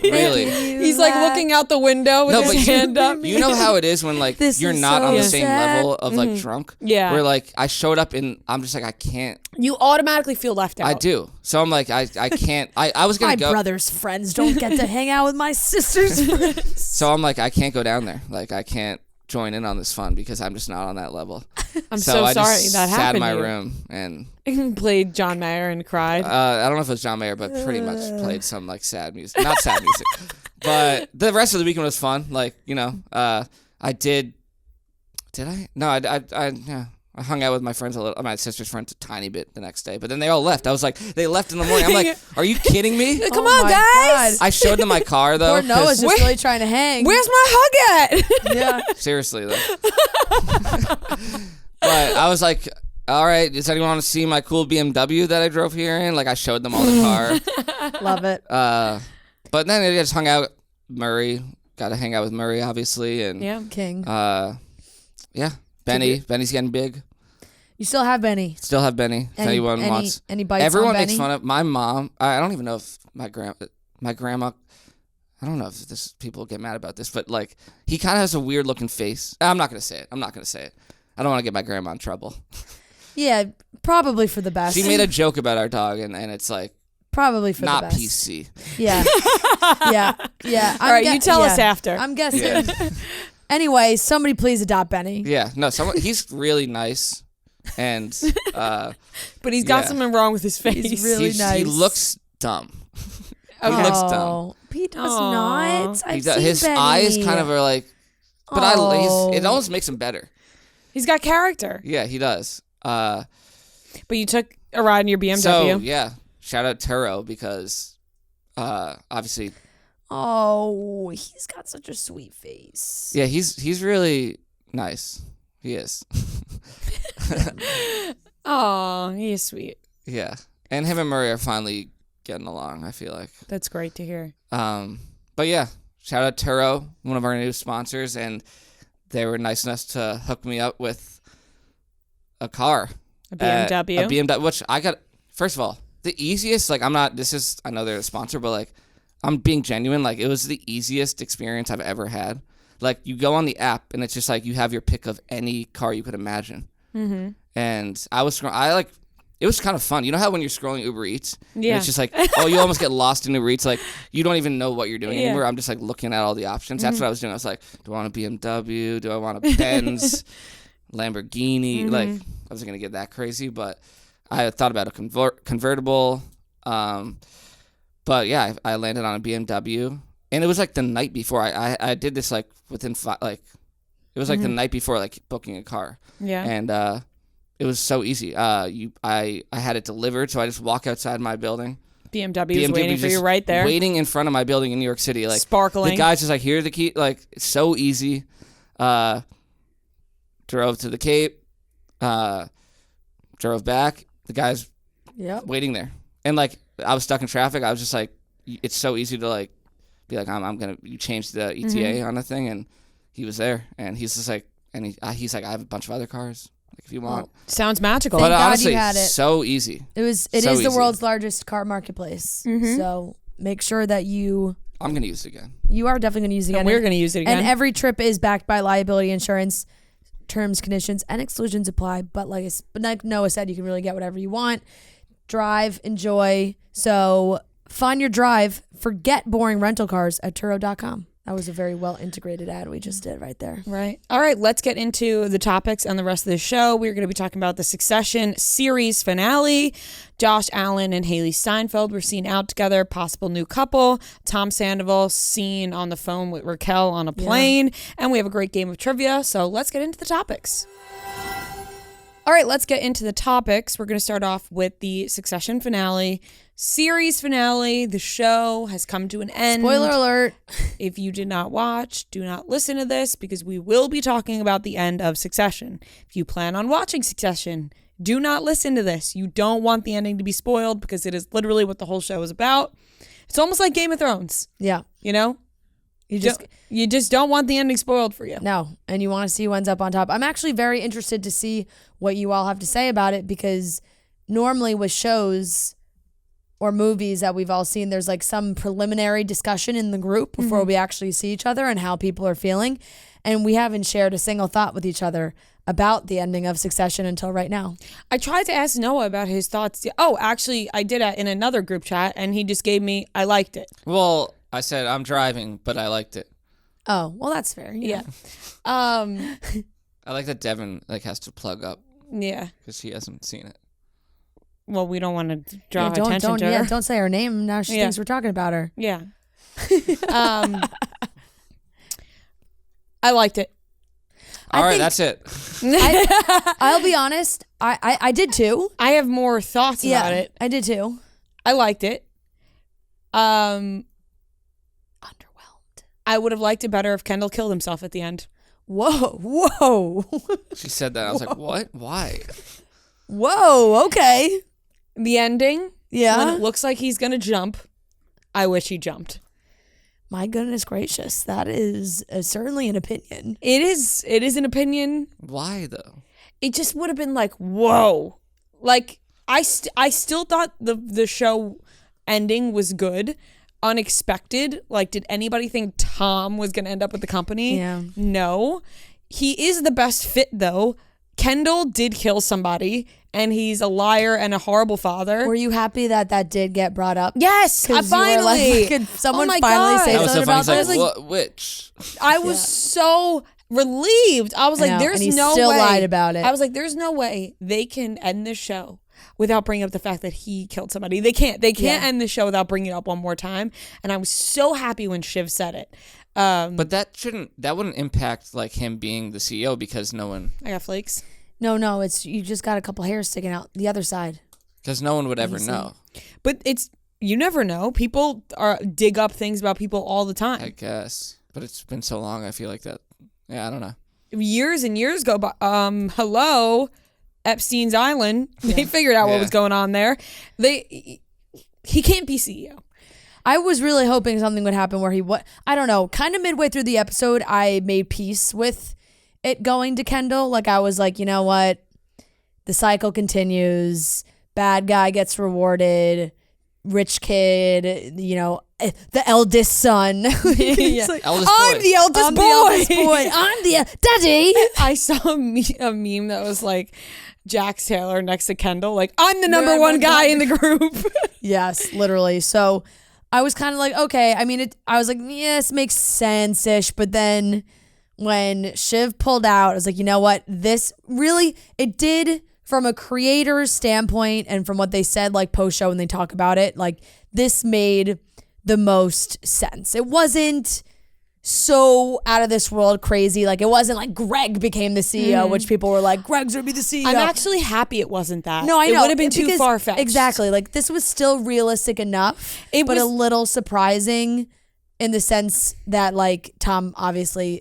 C: really,
A: He's like looking out the window with
C: No,
A: his
C: but
A: hand up.
C: you know how it is when like
B: This
C: you're
B: is
C: not
B: so
C: on the same
B: sad.
C: level of like drunk.
A: Yeah.
C: Where like I showed up and I'm just like I can't.
A: You automatically feel left out.
C: I do. So I'm like I can't. I was gonna
B: My
C: go.
B: brother's friends don't get to hang out with my sister's friends.
C: So I'm like I can't go down there. Like I can't join in on this fun because I'm just not on that level.
A: I'm so
C: I
A: sorry
C: just
A: that
C: sat
A: happened
C: in my
A: to you.
C: room and
A: Played John Mayer and cried.
C: I don't know if it was John Mayer, but pretty much played some like sad music. Not sad music, but the rest of the weekend was fun. Like I did. Did I? No, yeah. I hung out with my friends my sister's friends a tiny bit the next day, but then they all left. I was like, they left in the morning. I'm like, are you kidding me?
A: Come
B: Oh
A: on,
B: my
A: guys.
B: God.
C: I showed them my car though.
B: Poor Noah's
C: 'cause-
B: just really trying to hang.
A: Where's my hug at?
B: Yeah.
C: Seriously though. But I was like, all right, does anyone want to see my cool BMW that I drove here in? Like I showed them all the car.
B: Love it.
C: But then I just hung out. Murray, got to hang out with Murray obviously, and
A: Yeah.
B: King.
C: yeah, Benny's getting big.
B: You still have Benny.
C: Still have Benny. If anyone wants.
B: Any bites
C: Everyone
B: on
C: makes
B: Benny?
C: fun of my mom. I don't even know if my grandma. I don't know if people get mad about this, but like he kind of has a weird looking face. I'm not gonna say it. I don't want to get my grandma in trouble.
B: Yeah, probably for the best.
C: She made a joke about our dog, and it's like
B: probably for
C: not
B: the best.
C: PC.
B: Yeah. Yeah.
A: All right, you tell us after.
B: I'm guessing.
C: Yeah.
B: Anyway, somebody please adopt Benny.
C: Yeah, no, he's really nice, and
A: But he's got
C: Yeah.
A: something wrong with his face.
B: He's really
C: he
B: nice.
C: looks dumb. He
A: Okay.
C: looks dumb.
B: Oh, he does
A: Aw.
B: not. I've seen
C: His
B: Benny.
C: eyes kind of are like, but
B: Oh.
C: it almost makes him better.
A: He's got character.
C: Yeah, he does.
A: But you took a ride in your BMW.
C: So yeah, shout out Turo because obviously
B: Oh, he's got such a sweet face.
C: yeah he's really nice. He is.
A: Oh, he is sweet.
C: Yeah, and him and Murray are finally getting along. I feel like.
A: That's great to hear.
C: But yeah, shout out Turo, one of our new sponsors, and they were nice enough to hook me up with a car.
A: A BMW.
C: A BMW, which I got, first of all, the easiest, like I know they're a sponsor, but like I'm being genuine, like it was the easiest experience I've ever had. Like you go on the app and it's just like you have your pick of any car you could imagine.
A: Mm-hmm.
C: And I was it was kind of fun. You know how when you're scrolling Uber Eats, and
A: Yeah.
C: it's just like, oh, you almost get lost in Uber Eats. Like, you don't even know what you're doing
A: Yeah.
C: anymore. I'm just like looking at all the options. That's what I was doing. I was like, do I want a BMW? Do I want a Benz? Lamborghini? Like, I wasn't going to get that crazy, but I thought about a convertible. But yeah, I landed on a BMW. And it was like the night before. I did this like within it was like the night before like booking a car.
A: Yeah.
C: And it was so easy. I had it delivered, so I just walk outside my building.
A: BMW is waiting for you
C: just
A: right there.
C: waiting in front of my building in New York City. Like,
A: Sparkling.
C: the guy's just like, here are the key. Like, it's so easy. Drove to the Cape. Drove back. The guy's waiting there. And like, I was stuck in traffic. I was just like, it's so easy to like be like, you change the ETA on the thing, and he was there, and he's just like, and he's like, I have a bunch of other cars, like, if you want.
A: Sounds magical.
B: Thank
C: But
B: God
C: honestly,
B: you had it.
C: so easy.
B: It is
C: So
B: the
C: easy.
B: world's largest car marketplace. So make sure that
C: I'm gonna use it again.
B: you are definitely going to use it again.
A: And we're going to use it again.
B: And every trip is backed by liability insurance. Terms, conditions, and exclusions apply. But like Noah said, you can really get whatever you want. Drive, enjoy. So find your drive. Forget boring rental cars at Turo.com. That was a very well integrated ad we just did right there.
A: Right. All right, let's get into the topics and the rest of the show. We're going to be talking about the Succession series finale. Josh Allen and Hailee Steinfeld were seen out together, possible new couple. Tom Sandoval seen on the phone with Raquel on a plane. And we have a great game of trivia. So let's get into the topics. All right, let's get into the topics. We're going to start off with the Succession finale. Series finale. The show has come to an end.
B: Spoiler alert.
A: If you did not watch, do not listen to this because we will be talking about the end of Succession. If you plan on watching Succession, do not listen to this. You don't want the ending to be spoiled because it is literally what the whole show is about. It's almost like Game of Thrones,
B: Yeah.
A: you know? You just don't want the ending spoiled for you.
B: No. And you want to see who ends up on top. I'm actually very interested to see what you all have to say about it because normally with shows or movies that we've all seen, there's like some preliminary discussion in the group before we actually see each other and how people are feeling. And we haven't shared a single thought with each other about the ending of Succession until right now.
A: I tried to ask Noah about his thoughts. Oh, actually, I did in another group chat, and he just gave me, I liked it.
C: Well, I said I'm driving, but I liked it.
B: Oh, well, that's fair.
A: Yeah.
C: I like that Devin like has to plug up
A: Yeah.
C: because he hasn't seen it.
A: Well, we don't want to draw attention
B: don't,
A: to her.
B: don't say her name. Now she thinks we're talking about her.
A: Yeah. I liked it.
C: All right,
B: think-
C: that's it.
B: I'll be honest. I did too.
A: I have more thoughts about it.
B: I did too.
A: I liked it.
B: Underwhelmed.
A: I would have liked it better if Kendall killed himself at the end.
B: Whoa.
C: She said that. I was like, what? Why?
B: Whoa, okay.
A: The ending,
B: Yeah.
A: when it looks like he's going to jump, I wish he jumped.
B: My goodness gracious. That is certainly an opinion.
A: It is an opinion.
C: Why though?
A: It just would have been like, whoa. Like, I still thought the show ending was good. Unexpected. Like, did anybody think Tom was going to end up with the company?
B: Yeah.
A: No. He is the best fit, though. Kendall did kill somebody, and he's a liar and a horrible father.
B: Were you happy that did get brought up?
A: Yes,
B: 'Cause you were
A: finally.
B: like, could someone
A: Oh my
B: finally
A: God.
B: say
C: That was so
B: something
C: funny.
B: about
C: He's like,
B: this?
C: what? Which?
A: I was so relieved. I was
B: I
A: like,
B: know,
A: there's
B: and he
A: no
B: still
A: way.
B: lied about it.
A: I was like, there's no way they can end this show without bringing up the fact that he killed somebody. They can't. They can't end the show without bringing it up one more time. And I was so happy when Shiv said it.
C: But that wouldn't impact like him being the CEO because no one
A: flakes.
B: No, it's you just got a couple hairs sticking out the other side.
C: would ever know.
A: But you never know. People dig up things about people all the time.
C: I guess, but it's been so long. I feel like that. Yeah, I don't know.
A: Years and years go by. Hello, Epstein's Island. They figured out what was going on there. He can't be CEO.
B: I was really hoping something would happen where I don't know, kind of midway through the episode, I made peace with it going to Kendall. Like, I was like, you know what? The cycle continues. Bad guy gets rewarded. Rich kid, the eldest son. He's like,
C: Eldest
A: I'm
C: boy.
A: the eldest
B: I'm
A: boy.
B: the eldest boy. I'm the daddy.
A: I saw a meme that was like Jax Taylor next to Kendall. Like, I'm the number one guy in the group.
B: Yes, literally. So I was kind of like, okay. I mean, I was like, yes, makes sense-ish. But then when Shiv pulled out, I was like, you know what? This really, it did, from a creator's standpoint and from what they said, like post-show when they talk about it, like this made the most sense. It wasn't so out of this world crazy. Like, it wasn't like Greg became the CEO, which people were like, Greg's gonna be the CEO.
A: I'm actually happy it wasn't that.
B: No, I know.
A: It would have been too
B: Because-
A: far-fetched.
B: Exactly. Like, this was still realistic enough, but
A: was-
B: a little surprising in the sense that, like, Tom obviously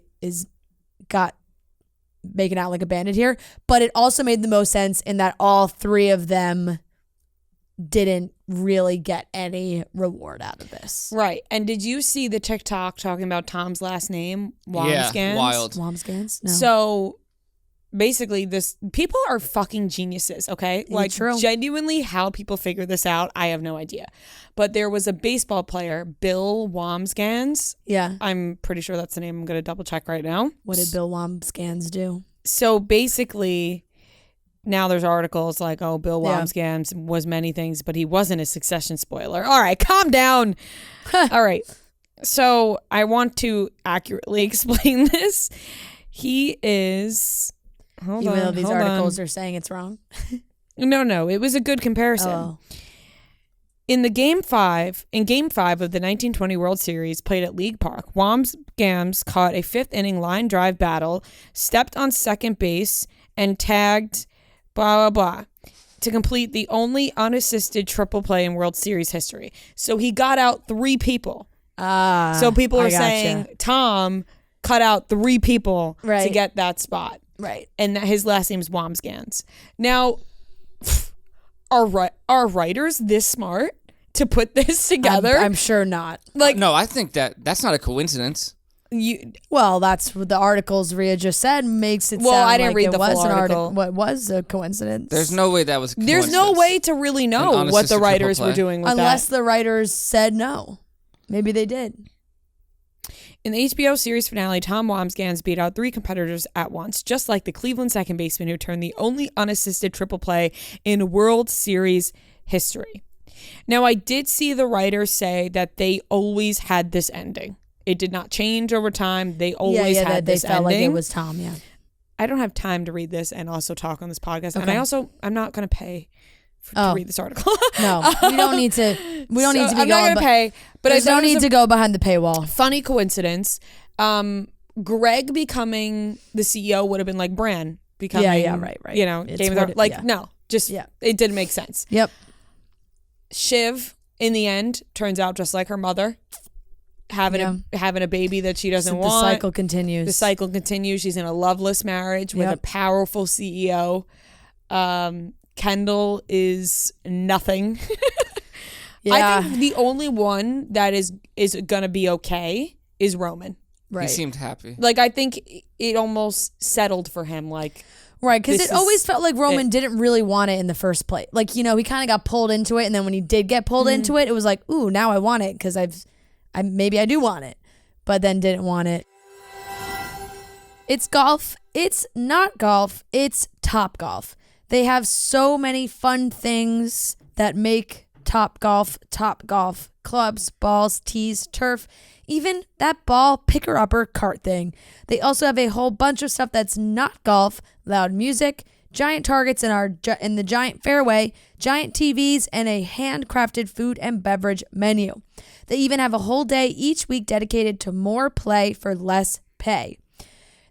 B: got making out like a bandit here, but it also made the most sense in that all three of them didn't really get any reward out of this.
A: Right. And did you see the TikTok talking about Tom's last name?
C: Yeah,
A: Wamsgans?
C: wild.
B: Wamsgans? No.
A: So basically, people are fucking geniuses, okay? Like,
B: true.
A: genuinely, how people figure this out, I have no idea. But there was a baseball player, Bill Wamsgans.
B: Yeah.
A: I'm pretty sure that's the name. I'm going to double check right now.
B: What did Bill Wamsgans do?
A: So basically, now there's articles like, oh, Bill
B: Yeah.
A: Wamsgans was many things, but he wasn't a Succession spoiler. All right, calm down. All right. So I want to accurately explain this. He is... Hold
B: Even
A: on,
B: though these
A: hold
B: articles
A: on.
B: are saying it's wrong.
A: No, it was a good comparison.
B: Oh.
A: In Game 5 of the 1920 World Series played at League Park, Wamsgans caught a fifth inning line drive battle, stepped on second base, and tagged blah, blah, blah to complete the only unassisted triple play in World Series history. So he got out 3 people. So people are saying Tom cut out 3 people to
B: Right.
A: get that spot.
B: Right.
A: And that his last name's Wamsgans. Now, are writers this smart to put this together?
B: I'm sure not.
A: Like,
C: No, I think that's not a coincidence.
B: Well, that's what the articles Rhea just said makes it
A: Well,
B: sound
A: I didn't
B: like
A: read
B: it
A: the
B: was
A: full
B: an
A: article.
B: What was a coincidence?
C: There's no way that was a
A: there's no
C: coincidence.
A: way to really know what
C: unassisted
A: the
C: triple
A: writers were
C: play.
A: doing with
B: Unless
A: that.
B: the writers said no. Maybe they did.
A: In the HBO series finale, Tom Wamsgans beat out 3 competitors at once, just like the Cleveland second baseman who turned the only unassisted triple play in World Series history. Now, I did see the writers say that they always had this ending. It did not change over time. They always had
B: they
A: this
B: felt
A: ending.
B: like it was Tom. Yeah.
A: I don't have time to read this and also talk on this podcast.
B: Okay.
A: And I'm not going to pay to read this article.
B: No, we don't need to. We don't need to be
A: I'm not
B: going.
A: going to pay. But
B: There's no need to go behind the paywall.
A: Funny coincidence. Greg becoming the CEO would have been like Bran becoming.
B: Yeah, right.
A: You know,
B: It's
A: Game of
B: what
A: Thrones.
B: it-
A: Like,
B: yeah.
A: no, just
B: Yeah.
A: it didn't make sense.
B: Yep.
A: Shiv, in the end, turns out just like her mother, having a baby that she doesn't
B: So the
A: want.
B: cycle continues.
A: The cycle continues. She's in a loveless marriage with a powerful CEO. Kendall is nothing.
B: Yeah.
A: I think the only one that is gonna be okay is Roman.
B: Right.
C: He seemed happy.
A: Like, I think it almost settled for him. Like,
B: Right, because
A: This
B: it always
A: is
B: felt like Roman didn't really want it in the first place. Like, you know, he kind of got pulled into it, and then when he did get pulled into it, it was like, ooh, now I want it because maybe I do want it, but then didn't want it. It's golf. It's not golf. It's Top Golf. They have so many fun things that make Top Golf, clubs, balls, tees, turf, even that ball picker-upper cart thing. They also have a whole bunch of stuff that's not golf, loud music, giant targets in the giant fairway, giant TVs, and a handcrafted food and beverage menu. They even have a whole day each week dedicated to more play for less pay.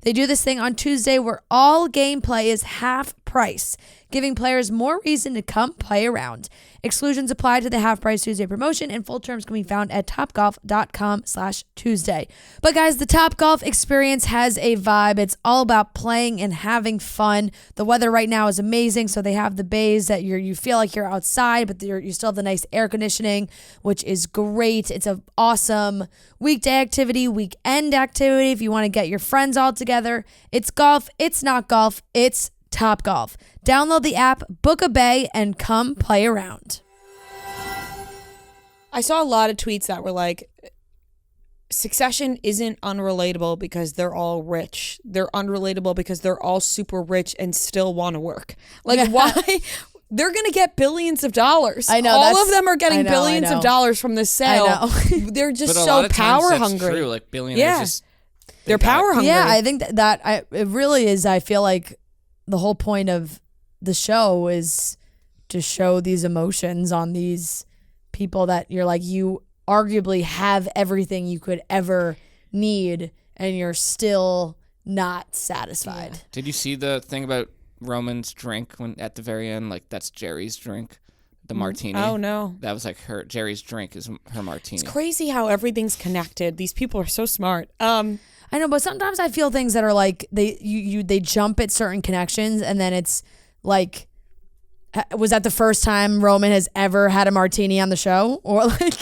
B: They do this thing on Tuesday where all gameplay is half price, giving players more reason to come play around. Exclusions apply to the half price Tuesday promotion, and full terms can be found at topgolf.com/Tuesday. But guys, the Topgolf experience has a vibe. It's all about playing and having fun. The weather right now is amazing, so they have the bays that you feel like you're outside, but you still have the nice air conditioning, which is great. It's an awesome weekday activity, weekend activity if you want to get your friends all together. It's golf. It's not golf. It's Top Golf. Download the app, book a bay, and come play around.
A: I saw a lot of tweets that were like, Succession isn't unrelatable because they're all rich. They're unrelatable because they're all super rich and still want to work. Like, why? They're going to get billions of dollars.
B: I know.
A: All of them are getting billions of dollars from this sale.
B: I know.
A: They're just
C: But a
A: so
C: lot of times
A: power
C: that's
A: hungry.
C: true. Like billionaires just
A: they're power hungry.
B: Yeah, I think it really is. I feel like the whole point of the show is to show these emotions on these people that you're like, you arguably have everything you could ever need and you're still not satisfied.
C: Yeah. Did you see the thing about Roman's drink when at the very end? Like, that's Jerry's drink, the martini.
A: Oh no,
C: that was like Jerry's drink is her martini.
A: It's crazy how everything's connected. These people are so smart.
B: I know, but sometimes I feel things that are like they jump at certain connections, and then it's like, was that the first time Roman has ever had a martini on the show, or like?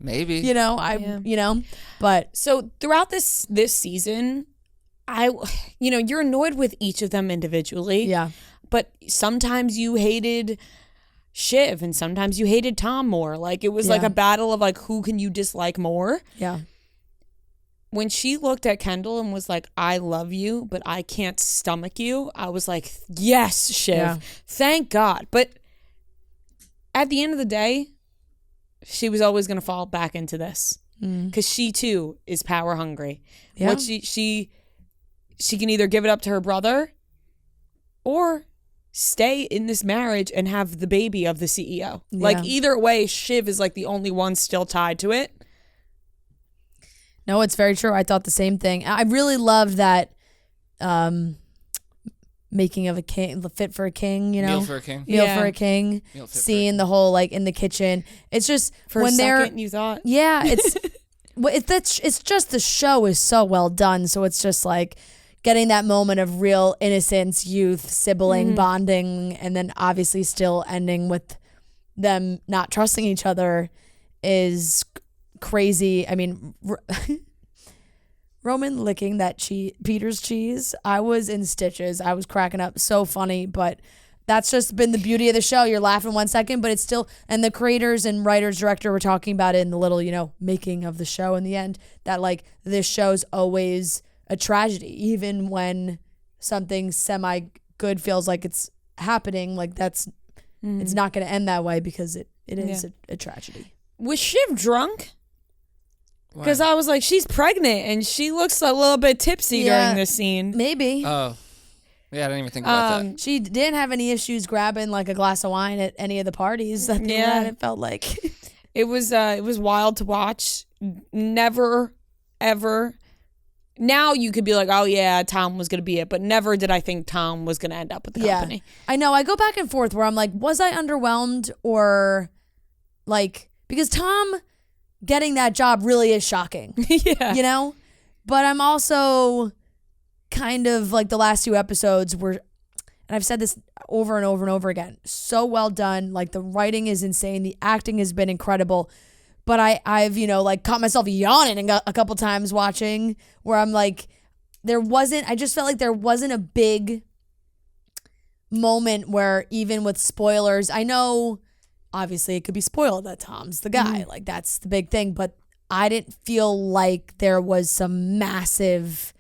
C: Maybe.
B: You know, but
A: so throughout this season, you're annoyed with each of them individually.
B: Yeah.
A: But sometimes you hated Shiv and sometimes you hated Tom more. Like, it was like a battle of like, who can you dislike more?
B: Yeah.
A: When she looked at Kendall and was like, I love you, but I can't stomach you, I was like, yes, Shiv.
B: Yeah.
A: Thank God. But at the end of the day, she was always going to fall back into this because she too is power hungry.
B: Yeah.
A: What she can either give it up to her brother or stay in this marriage and have the baby of the CEO.
B: Yeah.
A: Like, either way, Shiv is like the only one still tied to it.
B: No, it's very true. I thought the same thing. I really loved that making of a king, the fit for a king, you know?
C: Meal for a king.
B: Meal for a king. Seeing the whole, like, in the kitchen. It's just,
A: For
B: when
A: a
B: they're,
A: second, you thought?
B: yeah, it's, it's just the show is so well done. So it's just like getting that moment of real innocence, youth, sibling bonding, and then obviously still ending with them not trusting each other is crazy. I mean, Roman licking that Peter's cheese, I was in stitches. I was cracking up. So funny, but that's just been the beauty of the show. You're laughing 1 second, but it's still, and the creators and writers, director were talking about it in the little, making of the show in the end, that like this show's always a tragedy, even when something semi good feels like it's happening. Like it's not going to end that way because it is a tragedy.
A: Was Shiv drunk? Because I was like, she's pregnant and she looks a little bit tipsy during this scene.
B: Maybe.
C: Oh. Yeah, I didn't even think about that.
B: She didn't have any issues grabbing like a glass of wine at any of the parties that they were at, it felt like.
A: It was wild to watch. Never, ever. Now you could be like, oh yeah, Tom was going to be it. But never did I think Tom was going to end up with the company.
B: I know. I go back and forth where I'm like, was I underwhelmed or like, because Tom getting that job really is shocking.
A: Yeah.
B: But I'm also kind of like the last 2 episodes were, and I've said this over and over and over again, so well done. Like the writing is insane. The acting has been incredible. But I've like caught myself yawning a couple times watching where I'm like, I just felt like there wasn't a big moment where, even with spoilers, I know obviously it could be spoiled that Tom's the guy. Like that's the big thing. But I didn't feel like there was some massive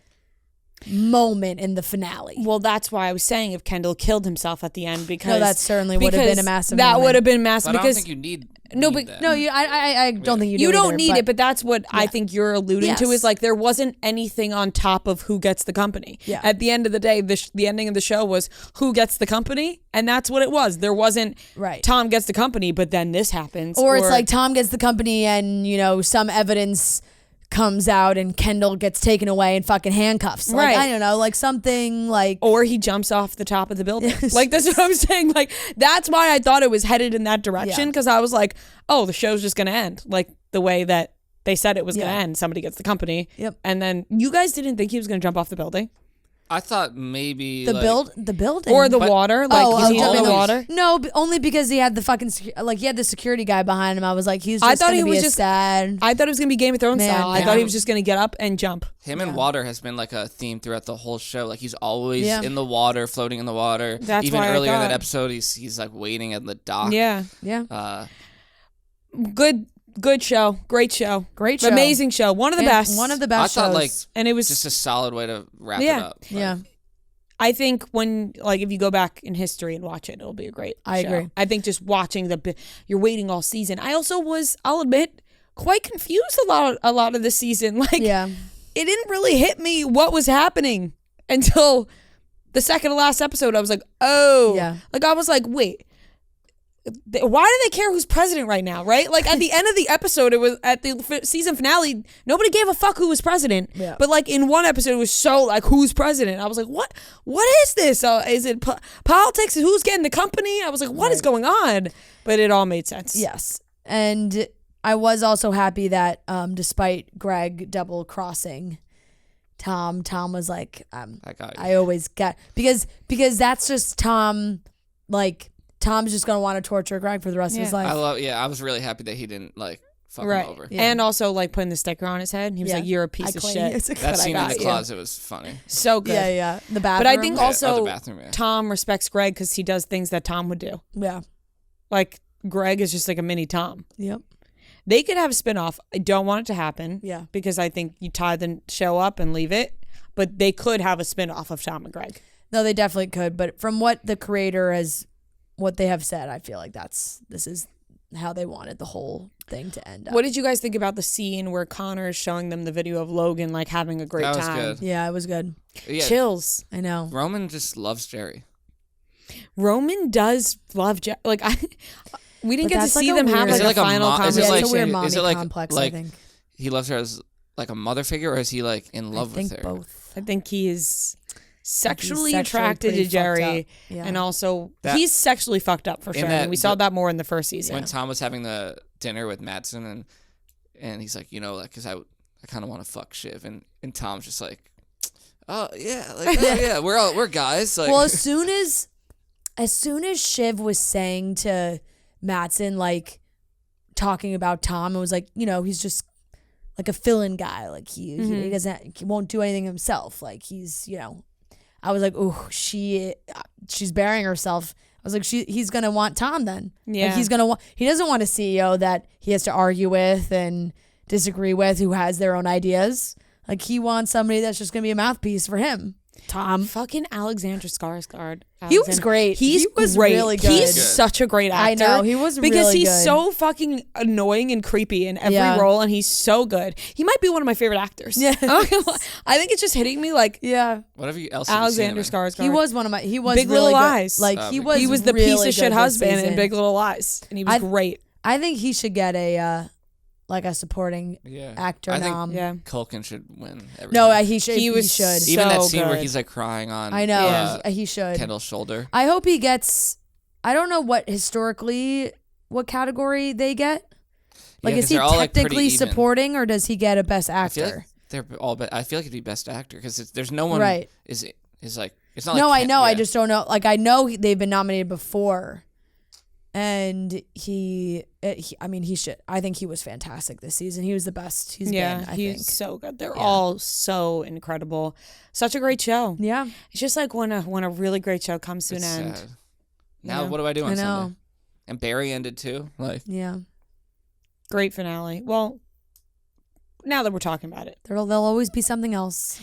B: moment in the finale.
A: Well, that's why I was saying if Kendall killed himself at the end, because
B: No, that certainly would have been a massive
A: That
B: moment.
A: would have been massive
C: But I
A: because
C: don't think you need
A: No, but
C: that.
B: No, I don't think you do.
A: you don't
B: either,
A: need
B: but-
A: it, but that's what I think you're alluding to,
B: Yes.
A: is like there wasn't anything on top of who gets the company.
B: Yeah.
A: At the end of the day, the ending of the show was who gets the company, and that's what it was. There wasn't
B: Right.
A: Tom gets the company, but then this happens.
B: Or it's like Tom gets the company and, some evidence comes out and Kendall gets taken away in fucking handcuffs. Like,
A: Right.
B: I don't know, like something like...
A: Or he jumps off the top of the building. Like, that's what I'm saying. Like, that's why I thought it was headed in that direction, because I was like, oh, the show's just going to end. Like, the way that they said it was going to end. Somebody gets the company.
B: Yep.
A: And then you guys didn't think he was going to jump off the building?
C: I thought maybe
B: the
C: like,
B: building.
A: Or the
C: But-
A: water? Like, was he
B: jumping
A: in the
C: always-
A: water?
B: No, only because he had the fucking... he had the security guy behind him. I was like, he's
A: I
B: just
A: thought
B: going
A: he
B: to be
A: was
B: a
A: just-
B: sad...
A: I thought it was going to be Game of Thrones
B: Man,
A: style. I
B: yeah.
A: thought he was just going to get up and jump.
C: him and water has been like a theme throughout the whole show. Like he's always
B: Yeah.
C: in the water, floating in the water.
A: That's
C: Even
A: why I
C: earlier in that
A: thought.
C: episode, he's like waiting at the dock.
A: Yeah.
B: Yeah.
A: Good Good show. Great show.
B: Great show.
A: Amazing show. One of the best.
B: One of the best
C: I thought,
B: shows.
C: like,
A: And it was
C: just a solid way to wrap it
A: Yeah.
C: up. Like,
B: yeah.
A: I think when, like, if you go back in history and watch it, it'll be a great
B: I
A: show.
B: agree.
A: I think just watching you're waiting all season. I also was, I'll admit, quite confused a lot of the season. Like,
B: Yeah.
A: it didn't really hit me what was happening until the second to last episode. I was like, oh.
B: Yeah.
A: Like, I was like, wait. Why do they care who's president right now, right? Like, at the end of the episode, it was at the season finale, nobody gave a fuck who was president.
B: Yeah.
A: But, like, in one episode, it was so, like, who's president? I was like, what is this? Is it politics? Who's getting the company? I was like, what is going on? But it all made sense.
B: Yes. And I was also happy that despite Greg double crossing Tom was like,
C: I got you.
B: I always get, because that's just Tom, like, Tom's just gonna want to torture Greg for the rest of his life.
C: I was really happy that he didn't like fuck him over.
B: Yeah.
A: And also, like, putting the sticker on his head. He was
B: Yeah.
A: like, you're a piece of shit.
B: That
C: That scene in
A: got
C: the
A: you.
C: closet was funny.
A: So good.
B: Yeah. The bathroom.
A: But I think
C: Yeah,
A: also
C: the bathroom, yeah.
A: Tom respects Greg because he does things that Tom would do.
B: Yeah.
A: Like, Greg is just like a mini Tom.
B: Yep.
A: They could have a spinoff. I don't want it to happen.
B: Yeah.
A: Because I think you tie the show up and leave it. But they could have a spinoff of Tom and Greg.
B: No, they definitely could. But from what the creator what they have said, I feel like this is how they wanted the whole thing to end up.
A: What did you guys think about the scene where Connor is showing them the video of Logan, like, having a great
C: That was
A: time?
C: good.
B: Yeah, it was good.
C: Yeah,
A: Chills.
B: I know.
C: Roman just loves Jerry.
A: Roman does love we didn't
B: But
A: get to
B: that's like
A: see
B: a
A: them have
B: weird-
A: like a final
C: is it
B: Yeah,
A: conversation.
B: it's a weird
C: is
B: mommy
C: it like-
B: complex,
C: like-
B: I think.
C: He loves her as like a mother figure, or is he like in love
B: I think
C: with her?
B: both.
A: I think he is sexually
B: sexually
A: attracted
B: pretty
A: to Jerry,
B: fucked up. Yeah.
A: and also
C: That-
A: he's sexually fucked up for
C: In
A: sure.
C: that-
A: And we saw that more in the first season.
C: When Tom was having the dinner with Madsen, and he's like, like, because I kind of want to fuck Shiv, and Tom's just like, oh yeah, like, oh, yeah, we're guys. Like,
B: Well, as soon as Shiv was saying to Madsen, like, talking about Tom, it was like, he's just like a fill-in guy. Like, he won't do anything himself. Like, he's, I was like, oh, she's burying herself. I was like, he's gonna want Tom then.
A: Yeah.
B: Like, he doesn't want a CEO that he has to argue with and disagree with, who has their own ideas. Like, he wants somebody that's just gonna be a mouthpiece for him. Tom.
A: Fucking Alexander Skarsgård.
B: He was great.
A: He was
B: great.
A: really good.
B: He's
A: He's
C: good.
A: such a great actor.
B: I know, he was
A: because
B: really
A: he's
B: good.
A: so fucking annoying and creepy in every
B: Yeah.
A: role, and he's so good. He might be one of my favorite actors.
B: Yeah.
A: I think it's just hitting me like
B: Yeah.
C: whatever else
A: Alexander
C: have you seen him in?
A: Skarsgård.
B: He was one of my. He was
A: Big
B: really
A: Little
B: good.
A: Lies.
B: Like, he was.
A: He was the
B: really
A: piece of shit
B: good this
A: husband in
B: season.
A: Big Little Lies, and he was great.
B: I think he should get a supporting
C: Yeah.
B: actor
C: I think
B: nom.
A: Yeah.
C: Culkin should win everything.
B: No, he should.
A: He was
B: He should.
A: so
C: even that scene where
A: good.
C: he's like crying on.
B: I know. He should.
C: Kendall's shoulder.
B: I hope he gets. I don't know what category they get. Like,
C: Yeah,
B: is
C: 'cause
B: he
C: they're all, like, pretty
B: technically
C: even.
B: supporting, or does he get a best
C: I feel
B: actor?
C: like they're all. I feel like it'd be best actor because there's no one.
B: Right.
C: Is like it's not.
B: No,
C: like
B: I know. I
C: yeah.
B: just don't know. Like, I know they've been nominated before, and he should. I think he was fantastic this season. He was the best he's been. I
A: he's
B: think.
A: so good. They're all so incredible. Such a great show.
B: Yeah,
A: It's just like when a really great show comes to
C: It's
A: an end.
C: sad. Now
A: Yeah.
C: what do I do on
B: I know.
C: Sunday? And Barry ended too. Like
B: Yeah.
A: Great finale. Well, now that we're talking about it.
B: There'll always be something else.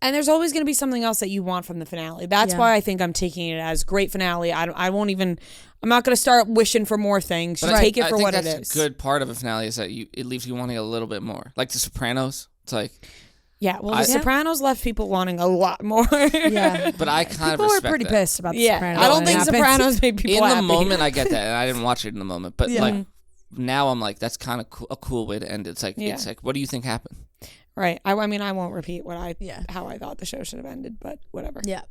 A: And there's always going to be something else that you want from the finale. That's
B: Yeah.
A: why I think I'm taking it as great finale. I won't even, I'm not going to start wishing for more things. Just take it for what it
C: that's
A: is.
C: a good part of a finale is that it leaves you wanting a little bit more. Like The Sopranos. It's like,
A: Yeah, well,
C: I-
A: The Sopranos left people wanting a lot more.
B: Yeah.
C: but I kind
B: People
C: of
B: were
C: respect
B: pretty
C: that.
B: pissed about the
A: Yeah,
B: Sopranos.
A: I don't
B: when it
A: think
B: happened.
A: Sopranos made people
C: In
A: happy.
C: the moment, I get that, and I didn't watch it in the moment. But
B: Yeah.
C: like now, I'm like, that's kind of a cool way to end it.
A: Yeah.
C: It's like, what do you think happened?
A: Right. I mean, I won't repeat
B: Yeah.
A: how I thought the show should have ended, but whatever.
B: Yeah.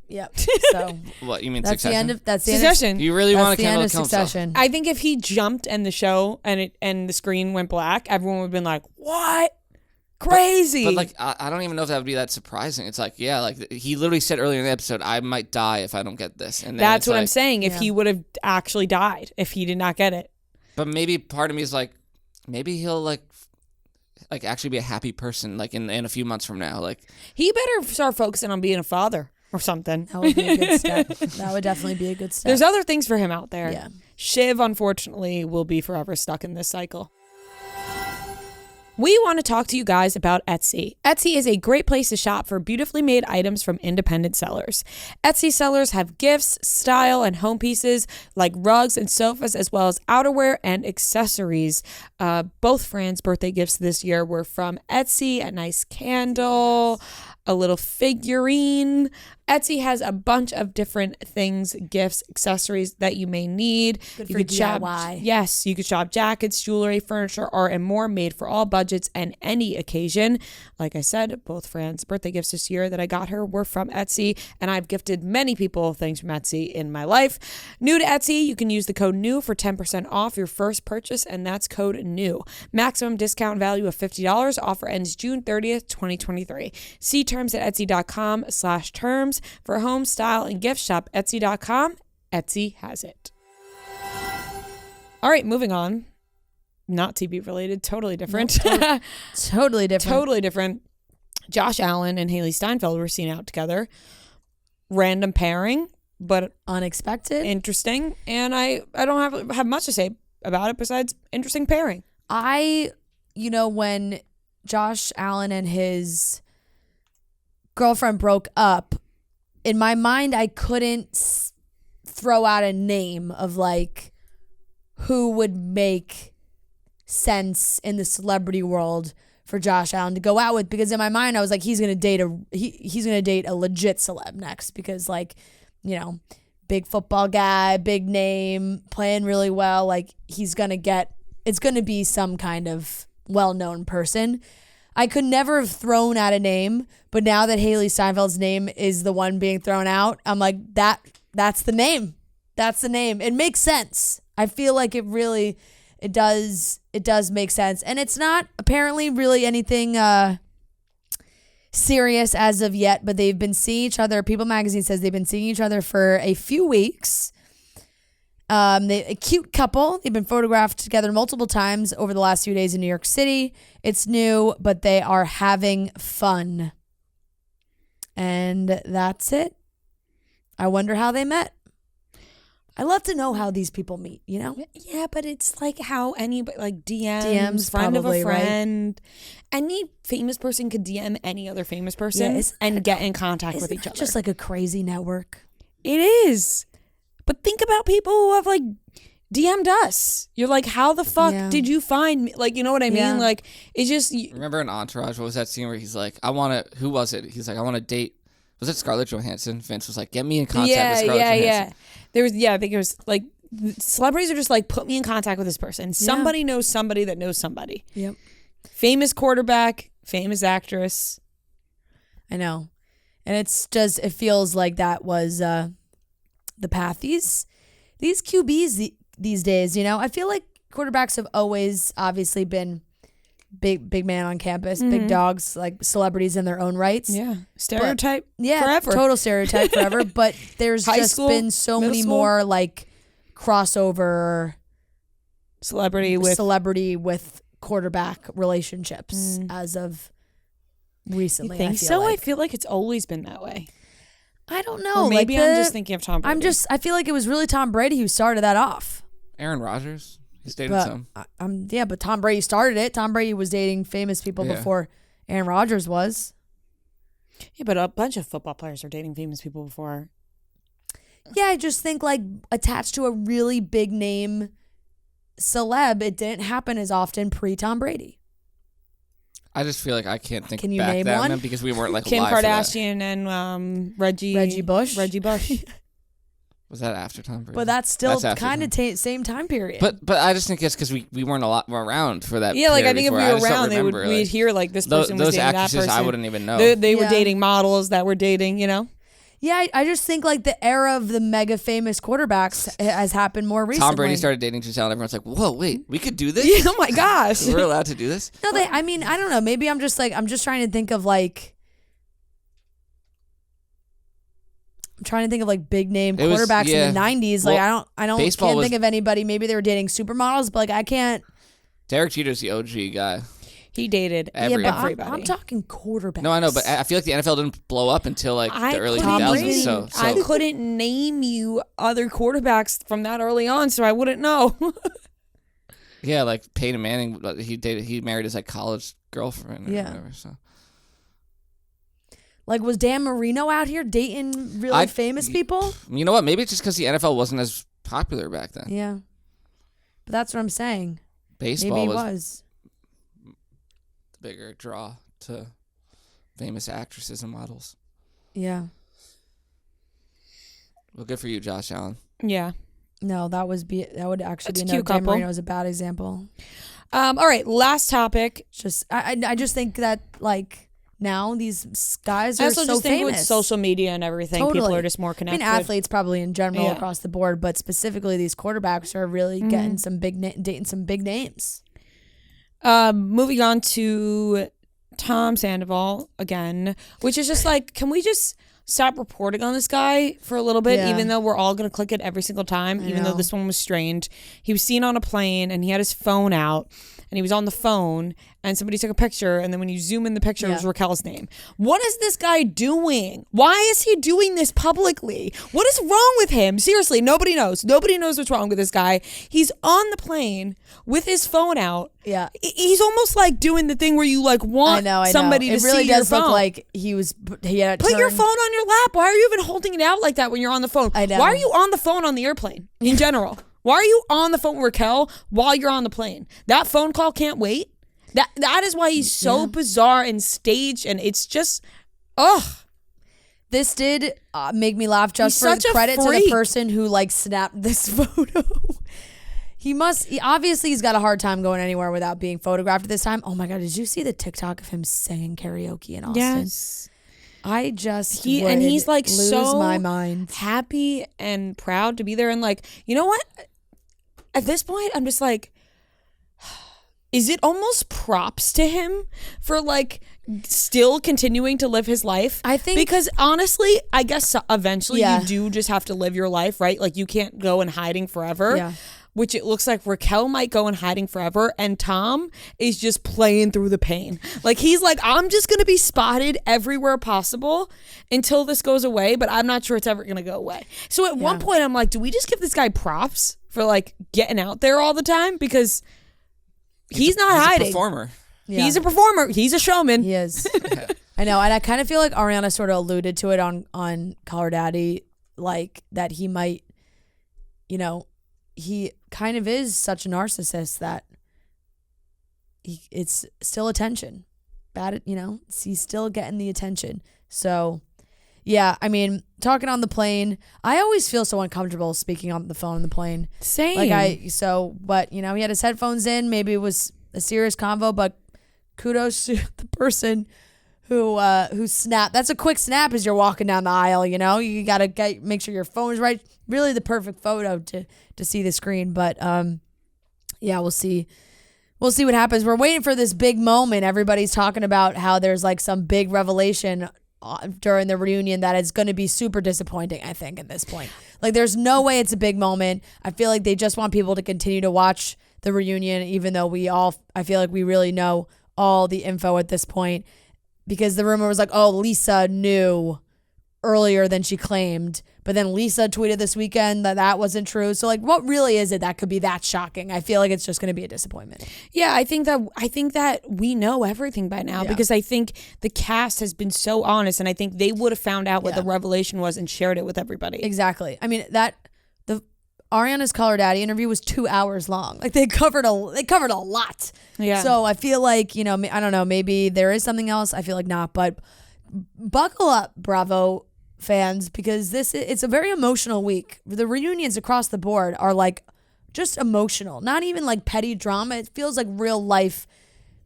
B: So
C: What you mean?
B: that's
C: Succession?
B: the end of that's the end. Of,
A: Succession.
C: Do you really want
B: that's
C: to
B: the end
C: kill
B: of
C: himself?
B: Succession.
A: I think if he jumped and the show and the screen went black, everyone would have been like, "What? Crazy!"
C: But like, I don't even know if that would be that surprising. It's like, yeah, like he literally said earlier in the episode, I might die if I don't get this. And then
A: that's
C: it's
A: what I'm
C: like-
A: saying. If
B: Yeah.
A: he would have actually died, if he did not get it,
C: But maybe part of me is like, maybe he'll like actually be a happy person like in a few months from now. Like
A: he better start focusing on being a father or something.
B: That would be a good step. That would definitely be a good step.
A: There's other things for him out there.
B: Yeah.
A: Shiv, unfortunately, will be forever stuck in this cycle. We want to talk to you guys about Etsy. Etsy is a great place to shop for beautifully made items from independent sellers. Etsy sellers have gifts, style, and home pieces like rugs and sofas, as well as outerwear and accessories. Both Fran's birthday gifts this year were from Etsy, a nice candle, a little figurine. Etsy has a bunch of different things, gifts, accessories that you may need.
B: Good
A: you
B: for
A: could
B: DIY.
A: Yes, you could shop jackets, jewelry, furniture, art, and more made for all budgets and any occasion. Like I said, both Fran's birthday gifts this year that I got her were from Etsy, and I've gifted many people things from Etsy in my life. New to Etsy, you can use the code NEW for 10% off your first purchase, and that's code NEW. Maximum discount value of $50. Offer ends June 30th, 2023. See terms at etsy.com/terms. For home, style, and gift shop, Etsy.com. Etsy has it. All right, moving on. Not TV related, totally different.
B: No, totally different.
A: Totally different. Josh Allen and Hailee Steinfeld were seen out together. Random pairing, but
B: Unexpected.
A: interesting. And I don't have much to say about it besides interesting pairing.
B: When Josh Allen and his girlfriend broke up, in my mind, I couldn't throw out a name of like who would make sense in the celebrity world for Josh Allen to go out with, because in my mind I was like, he's gonna date a legit celeb next, because big football guy, big name, playing really well, like it's gonna be some kind of well-known person. I could never have thrown out a name, but now that Hailee Steinfeld's name is the one being thrown out, I'm like, that's the name. That's the name. It makes sense. I feel like it does make sense. And it's not apparently really anything serious as of yet, but they've been seeing each other. People Magazine says they've been seeing each other for a few weeks. A cute couple. They've been photographed together multiple times over the last few days in New York City. It's new, but they are having fun. And that's it. I wonder how they met. I love to know how these people meet,
A: Yeah, but it's like how anybody, like
B: DMs,
A: friend
B: probably,
A: of a friend. Right? Any famous person could DM any other famous person and get in contact with each other.
B: Just like a crazy network.
A: It is. But think about people who have like DM'd us. You're like, how the fuck did you find me? Like, you know what I mean?
B: Yeah.
A: Like, it's just.
C: Remember in Entourage, what was that scene where he's like, who was it? He's like, I want to date. Was it Scarlett Johansson? Vince was like, get me in contact with Scarlett Johansson.
A: I think it was like, celebrities are just like, put me in contact with this person. Somebody knows somebody that knows somebody.
B: Yep.
A: Famous quarterback, famous actress.
B: I know. And it feels like that was the path. These QBs these days, I feel like quarterbacks have always obviously been big man on campus, big dogs, like celebrities in their own rights.
A: Yeah. Stereotype
B: forever. Total stereotype forever. But there's been so many more like crossover
A: celebrity with
B: quarterback relationships as of recently.
A: I feel like it's always been that way.
B: I don't know.
A: Or maybe I'm just thinking of Tom Brady.
B: I feel like it was really Tom Brady who started that off.
C: Aaron Rodgers. He's dated some.
B: But Tom Brady started it. Tom Brady was dating famous people before Aaron Rodgers was.
A: Yeah, but a bunch of football players are dating famous people before.
B: Yeah, I just think like attached to a really big name celeb, it didn't happen as often pre-Tom Brady.
C: I just feel like I can't think
B: Can you
C: back
B: name
C: then
B: one?
C: because we weren't like
A: Kim
C: alive for that.
A: Kardashian and Reggie
B: Bush.
C: Was that after Tom Brady?
B: But that's still
C: That's after
B: kind of same time period.
C: But I just think it's because we weren't a lot more around for that.
A: Yeah, like I
C: period
A: think if
C: before.
A: we
C: I
A: were
C: just don't
A: around,
C: remember,
A: we'd hear like this person was
C: those
A: dating that
C: actresses
A: person.
C: I wouldn't even know.
A: They were dating models that were dating,
B: Yeah, I just think like the era of the mega famous quarterbacks has happened more recently.
C: Tom Brady started dating Giselle, and everyone's like, "Whoa, wait, we could do this?
A: Yeah, oh my gosh,
C: we're allowed to do this?"
B: No, I don't know. Maybe I'm just trying to think of like. I'm trying to think of like big name quarterbacks in the 90s. Like I don't can't think of anybody. Maybe they were dating supermodels, but like I can't.
C: Derek Jeter's the OG guy.
A: He dated
C: everybody.
B: I'm talking quarterbacks.
C: No, I know, but I feel like the NFL didn't blow up until like the early 2000s. So
A: I couldn't name you other quarterbacks from that early on, so I wouldn't know.
C: Yeah, like Peyton Manning, he married his like college girlfriend or whatever. So.
B: Like, was Dan Marino out here dating really famous people?
C: You know what? Maybe it's just because the NFL wasn't as popular back then.
B: Yeah. But that's what I'm saying.
C: Baseball
B: Maybe it
C: was the bigger draw to famous actresses and models.
B: Yeah.
C: Well, good for you, Josh Allen.
A: Yeah.
B: No, that would actually
A: That's
B: be
A: a cute
B: Dan
A: couple.
B: Marino is a bad example.
A: All right, last topic.
B: Just I just think that like now these guys
A: I
B: are
A: also
B: so
A: just think
B: famous.
A: with social media and everything, people
B: Totally.
A: are just more
B: I
A: connected.
B: mean, athletes probably in general
A: Yeah.
B: across the board, but specifically these quarterbacks are really getting some dating some big names.
A: Moving on to Tom Sandoval again, which is just like, can we just stop reporting on this guy for a little bit,
B: Yeah.
A: even though we're all going to click it every single time, even though
B: know.
A: this one was strange. He was seen on a plane and he had his phone out and he was on the phone and somebody took a picture, and then when you zoom in the picture, it was Raquel's name. What is this guy doing? Why is he doing this publicly? What is wrong with him? Seriously, nobody knows. Nobody knows what's wrong with this guy. He's on the plane with his phone out.
B: Yeah.
A: He's almost like doing the thing where you like want
B: I know.
A: somebody to
B: It really
A: see
B: does
A: your phone.
B: look like he had
A: Put your phone on your lap. Why are you even holding it out like that when you're on the phone?
B: I know.
A: Why are you on the phone on the airplane in general? Why are you on the phone with Raquel while you're on the plane? That phone call can't wait. That is why he's so bizarre and staged, and it's just, ugh.
B: This did make me laugh just
A: He's
B: for
A: such a
B: credit to the
A: freak.
B: person who like snapped this photo. Obviously he's got a hard time going anywhere without being photographed at this time. Oh my God, did you see the TikTok of him singing karaoke in Austin?
A: Yes.
B: I just
A: He's like
B: lose
A: so
B: my mind.
A: happy and proud to be there, and like, you know what? At this point, I'm just like, is it almost props to him for like still continuing to live his life?
B: I think-
A: because honestly, I guess eventually
B: Yeah.
A: you do just have to live your life, right? Like you can't go in hiding forever.
B: Yeah.
A: Which it looks like Raquel might go in hiding forever, and Tom is just playing through the pain. Like he's like, I'm just gonna be spotted everywhere possible until this goes away, but I'm not sure it's ever gonna go away. So at one point I'm like, do we just give this guy props for like getting out there all the time? Because he's not hiding.
C: A performer.
B: Yeah.
A: He's a performer. He's a showman.
B: He is. I know, and I kind of feel like Ariana sort of alluded to it on Call Her Daddy, like that he might, he kind of is such a narcissist that it's still attention. He's still getting the attention. So, yeah, I mean, talking on the plane, I always feel so uncomfortable speaking on the phone on the plane.
A: Same.
B: But he had his headphones in. Maybe it was a serious convo, but kudos to the person who snapped. That's a quick snap as you're walking down the aisle. You gotta make sure your phone is right. Really, the perfect photo to see the screen. But yeah, we'll see. We'll see what happens. We're waiting for this big moment. Everybody's talking about how there's like some big revelation during the reunion that is going to be super disappointing, I think, at this point. Like, there's no way it's a big moment. I feel like they just want people to continue to watch the reunion, even though I feel like we really know all the info at this point, because the rumor was like, oh, Lisa knew earlier than she claimed, but then Lisa tweeted this weekend that wasn't true. So like, what really is it that could be that shocking? I feel like it's just going to be a disappointment.
A: Yeah, I think that we know everything by now, because I think the cast has been so honest, and I think they would have found out what the revelation was and shared it with everybody.
B: Exactly. I mean, the Ariana's Call Her Daddy interview was 2 hours long. Like they covered a lot.
A: Yeah.
B: So I feel like, I don't know, maybe there is something else. I feel like not, but buckle up, Bravo fans, because it's a very emotional week. The reunions across the board are like just emotional, not even like petty drama. It feels like real life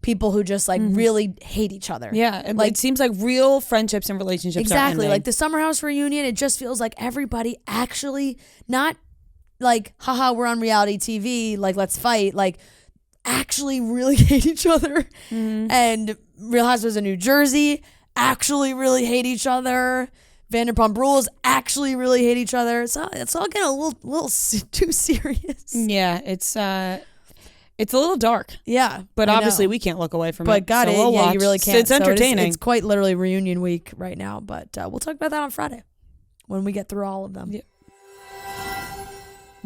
B: people who just like really hate each other.
A: Yeah, it seems like real friendships and relationships.
B: Exactly.
A: Are
B: Like the Summer House reunion, it just feels like everybody actually not like, haha, we're on reality TV, like let's fight, like actually really hate each other. And Real Housewives of New Jersey actually really hate each other. Vanderpump Rules actually really hate each other. So it's all getting a little too serious.
A: Yeah, it's a little dark.
B: Yeah,
A: But
B: I
A: obviously
B: know.
A: we can't look away from it.
B: But God,
A: so we'll watch.
B: you really can't.
A: It's entertaining.
B: It's quite literally reunion week right now. But we'll talk about that on Friday when we get through all of them.
A: Yeah.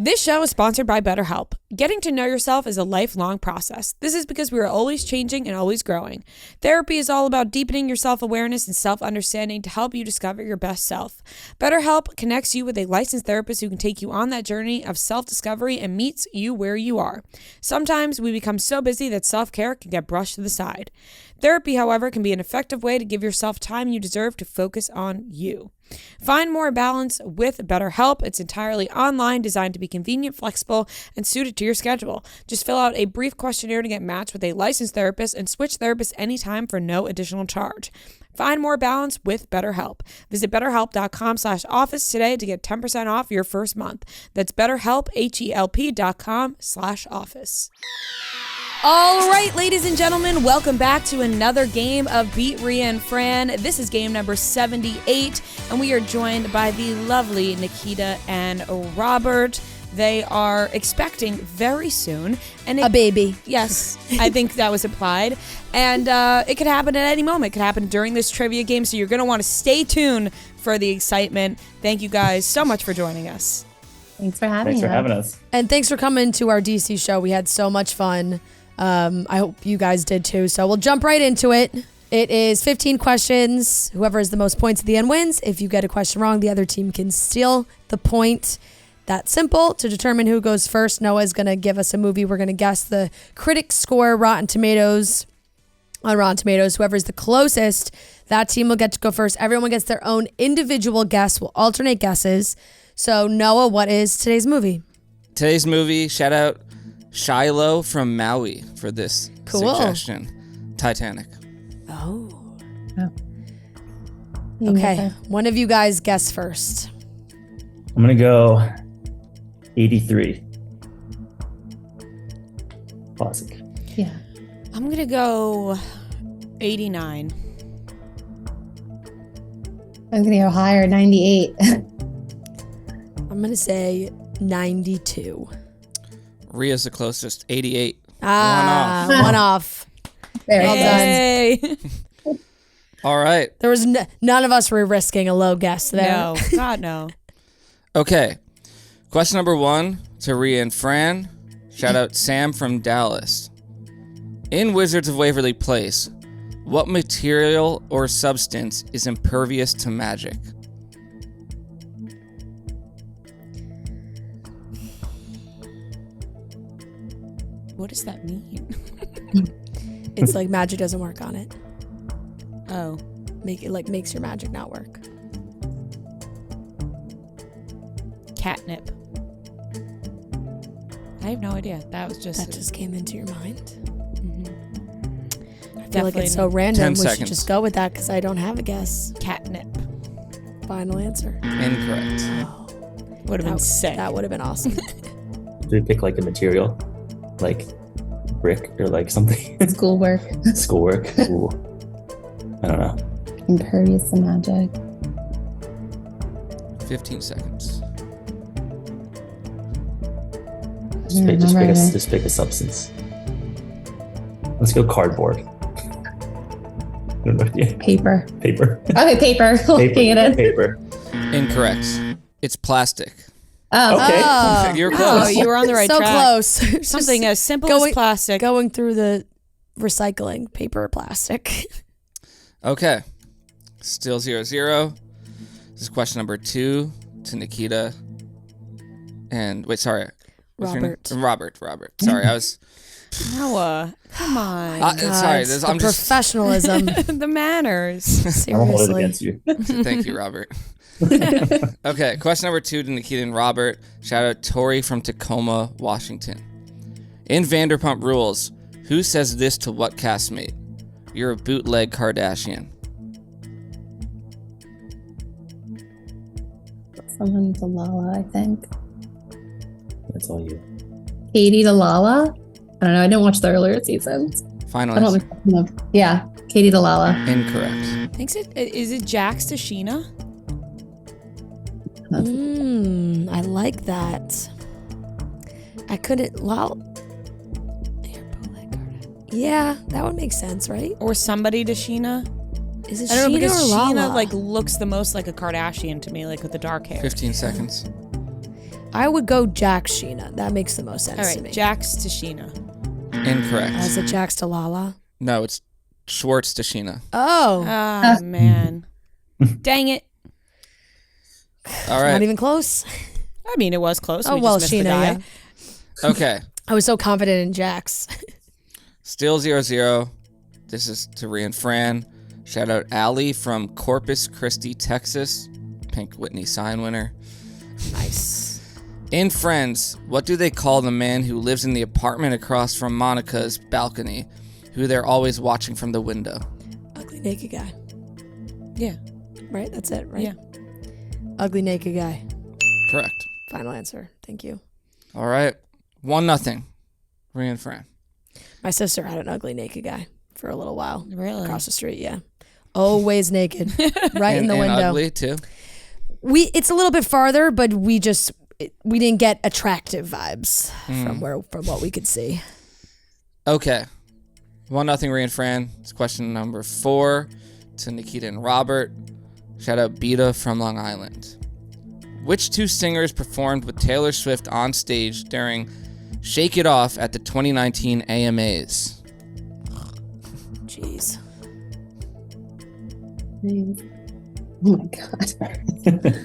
A: This show is sponsored by BetterHelp. Getting to know yourself is a lifelong process. This is because we are always changing and always growing. Therapy is all about deepening your self-awareness and self-understanding to help you discover your best self. BetterHelp connects you with a licensed therapist who can take you on that journey of self-discovery and meets you where you are. Sometimes we become so busy that self-care can get brushed to the side. Therapy, however, can be an effective way to give yourself time you deserve to focus on you. Find more balance with BetterHelp. It's entirely online, designed to be convenient, flexible, and suited to your schedule. Just fill out a brief questionnaire to get matched with a licensed therapist and switch therapists anytime for no additional charge. Find more balance with BetterHelp. Visit BetterHelp.com/office today to get 10% off your first month. That's BetterHelp, HELP.com/office. All right, ladies and gentlemen, welcome back to another game of Beat Rhea and Fran. This is game number 78, and we are joined by the lovely Nikita and Robert. They are expecting very soon. And
B: A baby.
A: Yes, I think that was implied. And it could happen at any moment. It could happen during this trivia game, so you're going to want to stay tuned for the excitement. Thank you guys so much for joining us.
D: Thanks for having
E: us.
B: And thanks for coming to our DC show. We had so much fun. I hope you guys did too. So we'll jump right into it. It is 15 questions. Whoever has the most points at the end wins. If you get a question wrong, the other team can steal the point. That's simple. To determine who goes first, Noah's going to give us a movie. We're going to guess the critic score, Rotten Tomatoes. On Rotten Tomatoes, whoever's the closest, that team will get to go first. Everyone gets their own individual guess. We'll alternate guesses. So Noah, what is today's movie?
C: Today's movie, shout out Shiloh from Maui for this suggestion. Titanic.
B: Oh. Okay. One of you guys guess first.
E: I'm going to go 83. Classic.
D: Yeah.
A: I'm going to go 89.
D: I'm going to go higher, 98.
B: I'm going to say 92.
C: Rhea's the closest, 88.
B: One off.
D: Very
B: Well
D: done.
B: done.
C: All right.
B: There was none of us were risking a low guess there.
A: No, God, no.
C: Okay. Question number 1 to Rhea and Fran. Shout out Sam from Dallas. In Wizards of Waverly Place, what material or substance is impervious to magic?
A: What does that mean?
B: It's like magic doesn't work on it.
A: Oh.
B: Makes your magic not work.
A: Catnip. I have no idea. That
B: Just came into your mind.
A: Mm-hmm.
B: I feel like it's so random.
C: 10
B: We
C: seconds.
B: should just go with that because I don't have a guess.
A: Catnip.
B: Final answer.
C: Incorrect.
A: Would have been sick.
B: That would have been awesome.
E: Do we pick like a material? Like brick or like something?
D: Schoolwork.
E: Schoolwork? Ooh. I don't know.
D: Impervious to magic.
C: 15 seconds.
E: Just pick a substance. Let's go cardboard. I don't know. Yeah.
D: Paper.
E: Paper.
D: Okay, paper. Looking at it.
E: Paper.
C: Incorrect. It's plastic.
D: Oh.
E: Okay.
B: Oh.
C: You're
A: Oh,
C: close.
A: you were on the right
B: so
A: track.
B: close.
A: Something as simple
B: going-
A: as plastic.
B: Going through the recycling paper, plastic.
C: Okay. Still 0-0. This is question number 2 to Nikita. And wait, sorry. What's your name?
B: Robert.
C: Robert. Sorry, I was.
A: Noah, come on.
C: Sorry,
B: the
C: I'm just.
B: professionalism.
A: The manners.
E: I'll hold it
B: Seriously.
E: against you.
C: Thank you, Robert. Okay, question number 2 to Nikita and Robert. Shout out Tori from Tacoma, Washington. In Vanderpump Rules, who says this to what castmate? You're a bootleg Kardashian.
D: Someone to Lala, I think.
E: That's all you.
D: Katie to Lala? I don't know. I didn't watch the earlier seasons.
C: Final
D: I don't
C: answer.
D: know. Yeah, Katie to Lala.
C: Incorrect.
A: Is it Jax to Sheena?
B: I like that. I couldn't. Yeah, that would make sense, right?
A: Or somebody to Sheena?
B: Is it
A: I don't know,
B: Sheena
A: because
B: or
A: Sheena
B: Lala?
A: looks the most like a Kardashian to me, like with the dark hair.
C: 15 seconds.
B: I would go Jax Sheena. That makes the most sense
A: All
B: to me.
A: right, Jax to Sheena.
C: Incorrect.
B: Is it Jax to Lala?
C: No, it's Schwartz to Sheena.
B: Oh.
A: Oh, man. Dang it.
C: All right.
B: Not even close.
A: I mean, it was close.
B: Oh,
A: We
B: well,
A: just missed the
B: Sheena,
A: guy.
B: yeah.
C: Okay.
B: I was so confident in Jax.
C: Still 0-0. This is to Rhea and Fran. Shout out Allie from Corpus Christi, Texas. Pink Whitney sign winner.
B: Nice.
C: In Friends, what do they call the man who lives in the apartment across from Monica's balcony, who they're always watching from the window?
B: Ugly naked guy.
A: Yeah.
B: Right? That's it, right?
A: Yeah.
B: Ugly naked guy.
C: Correct.
B: Final answer. Thank you.
C: All right. 1-0. Rhea and Fran.
B: My sister had an ugly naked guy for a little while.
A: Really?
B: Across the street, yeah. Always naked. Right in the
C: And
B: window.
C: ugly, too?
B: It's a little bit farther, but we didn't get attractive vibes from what we could see.
C: Okay. 1-0 Rhea and Fran. It's question number 4 to Nikita and Robert. Shout out Beta from Long Island. Which two singers performed with Taylor Swift on stage during Shake It Off at the 2019 AMAs?
B: Jeez.
D: Oh my god.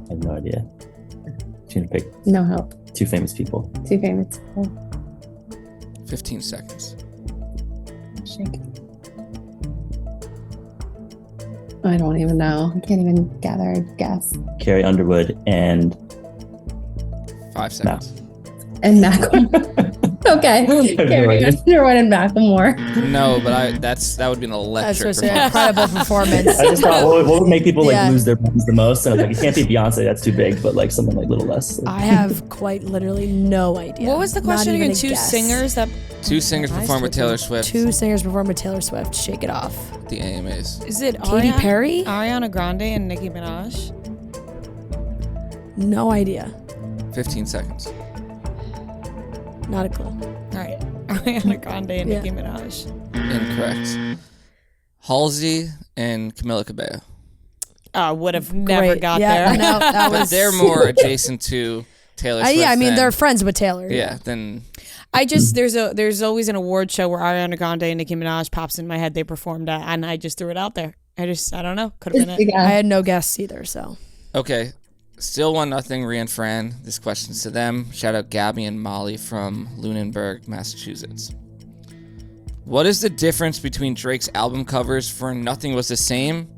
E: I have no idea. She's gonna pick
D: No help.
E: 2 famous people.
D: 2 famous people.
C: 15 seconds.
D: Shake. I don't even know. I can't even gather a guess.
E: Carrie Underwood and
C: 5 seconds.
D: And Macklemore. Okay.
E: no
D: Carrie
E: idea.
D: Underwood and Macklemore.
C: No, but that would be an
B: That's
C: electric
B: just an
C: performance.
B: incredible performance.
E: I just thought what would make people like
B: Yeah.
E: lose their minds the most. And I was like, it can't be Beyonce, that's too big, but like someone like a little less.
B: I have quite literally no idea.
A: What was the
B: Not
A: question
B: even
A: again?
B: a
A: 2
B: guess.
A: singers that...
C: Two singers
A: Nice
C: performed with
A: looking.
C: Taylor Swift
B: 2 singers performed with Taylor Swift. Shake It Off.
C: at the AMAs.
A: Is it
B: Katy Perry?
A: Ariana Grande and Nicki Minaj?
B: No idea.
C: 15 seconds.
B: Not a clue.
A: All right. Ariana Grande and
B: Yeah.
A: Nicki Minaj.
C: Incorrect. Halsey and Camila Cabello.
A: I would have never
B: Great.
A: got
B: Yeah,
A: there.
B: no, that
C: But
B: was.
C: they're more adjacent to Taylor Swift.
B: Yeah, I mean
C: than-
B: they're friends with Taylor.
C: Yeah, then
A: I just there's always an award show where Ariana Grande and Nicki Minaj pops in my head. They performed at, and I just threw it out there. I don't know. Could have been it.
B: I had no guess either. So
C: okay. Still 1-0 Rhea and Fran. This question's to them. Shout out Gabby and Molly from Lunenburg, Massachusetts. What is the difference between Drake's album covers for Nothing Was the Same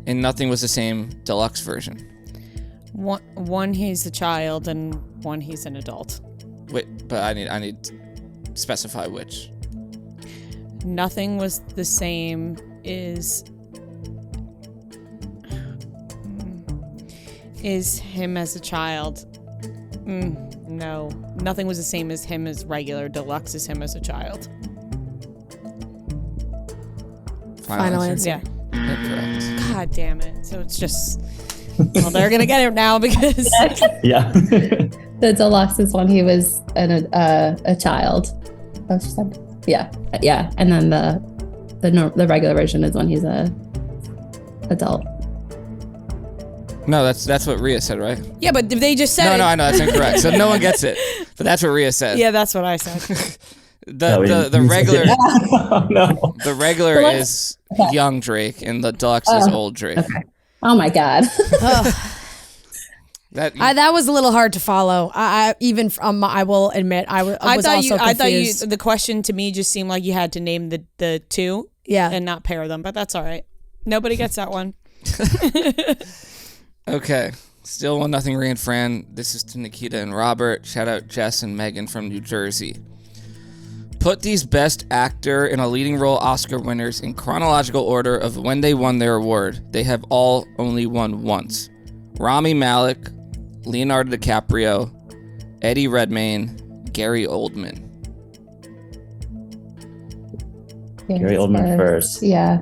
C: and Nothing Was the Same deluxe version?
A: One he's a child and one he's an adult.
C: Wait, but I need to specify which.
A: Nothing Was the Same is him as a child. No, Nothing Was the Same as him as regular. Deluxe is him as a child.
B: final answer.
A: Yeah.
C: Incorrect.
A: God damn it. So it's just. Well, they're gonna get it now because.
E: Yeah.
D: The deluxe is when he was a child. That's what you said? Yeah. And then the regular version is when he's a adult.
C: No, that's what Rhea said, right?
A: Yeah, but they just said
C: No,
A: it.
C: I know that's incorrect. So no one gets it. But that's what Rhea said.
A: Yeah, that's what I said.
C: The regular
E: No.
C: the regular
D: Deluxe-
C: is young Drake and the deluxe is old Drake.
D: Okay. Oh my god.
B: That was a little hard to follow. I will admit I was also
A: I thought you.
B: confused.
A: The question to me just seemed like you had to name the two
B: Yeah.
A: and not pair them, but that's all right. Nobody gets that one.
C: Okay. Still 1-0 Rhea and Fran. This is to Nikita and Robert. Shout out Jess and Megan from New Jersey. Put these Best Actor in a Leading Role Oscar winners in chronological order of when they won their award. They have all only won once. Rami Malek, Leonardo DiCaprio, Eddie Redmayne, Gary Oldman.
E: Gary Oldman first.
D: Yeah.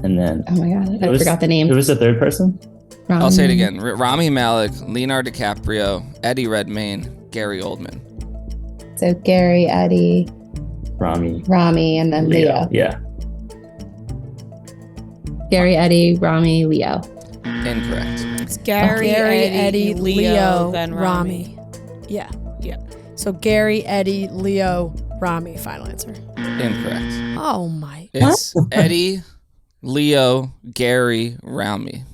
E: And then
D: Oh my god. I forgot the name.
E: Who was the third person?
C: I'll say it again. Rami Malek, Leonardo DiCaprio, Eddie Redmayne, Gary Oldman.
D: So Gary, Eddie,
E: Rami.
D: Rami, and then Leo.
E: Yeah.
D: Gary, Eddie, Rami, Leo.
C: Incorrect.
A: It's Gary,
B: Eddie, Leo,
A: then Rami.
B: Yeah.
A: Yeah.
B: So Gary, Eddie, Leo, Rami. Final answer.
C: Incorrect.
B: Oh my.
C: It's Eddie, Leo, Gary, Rami.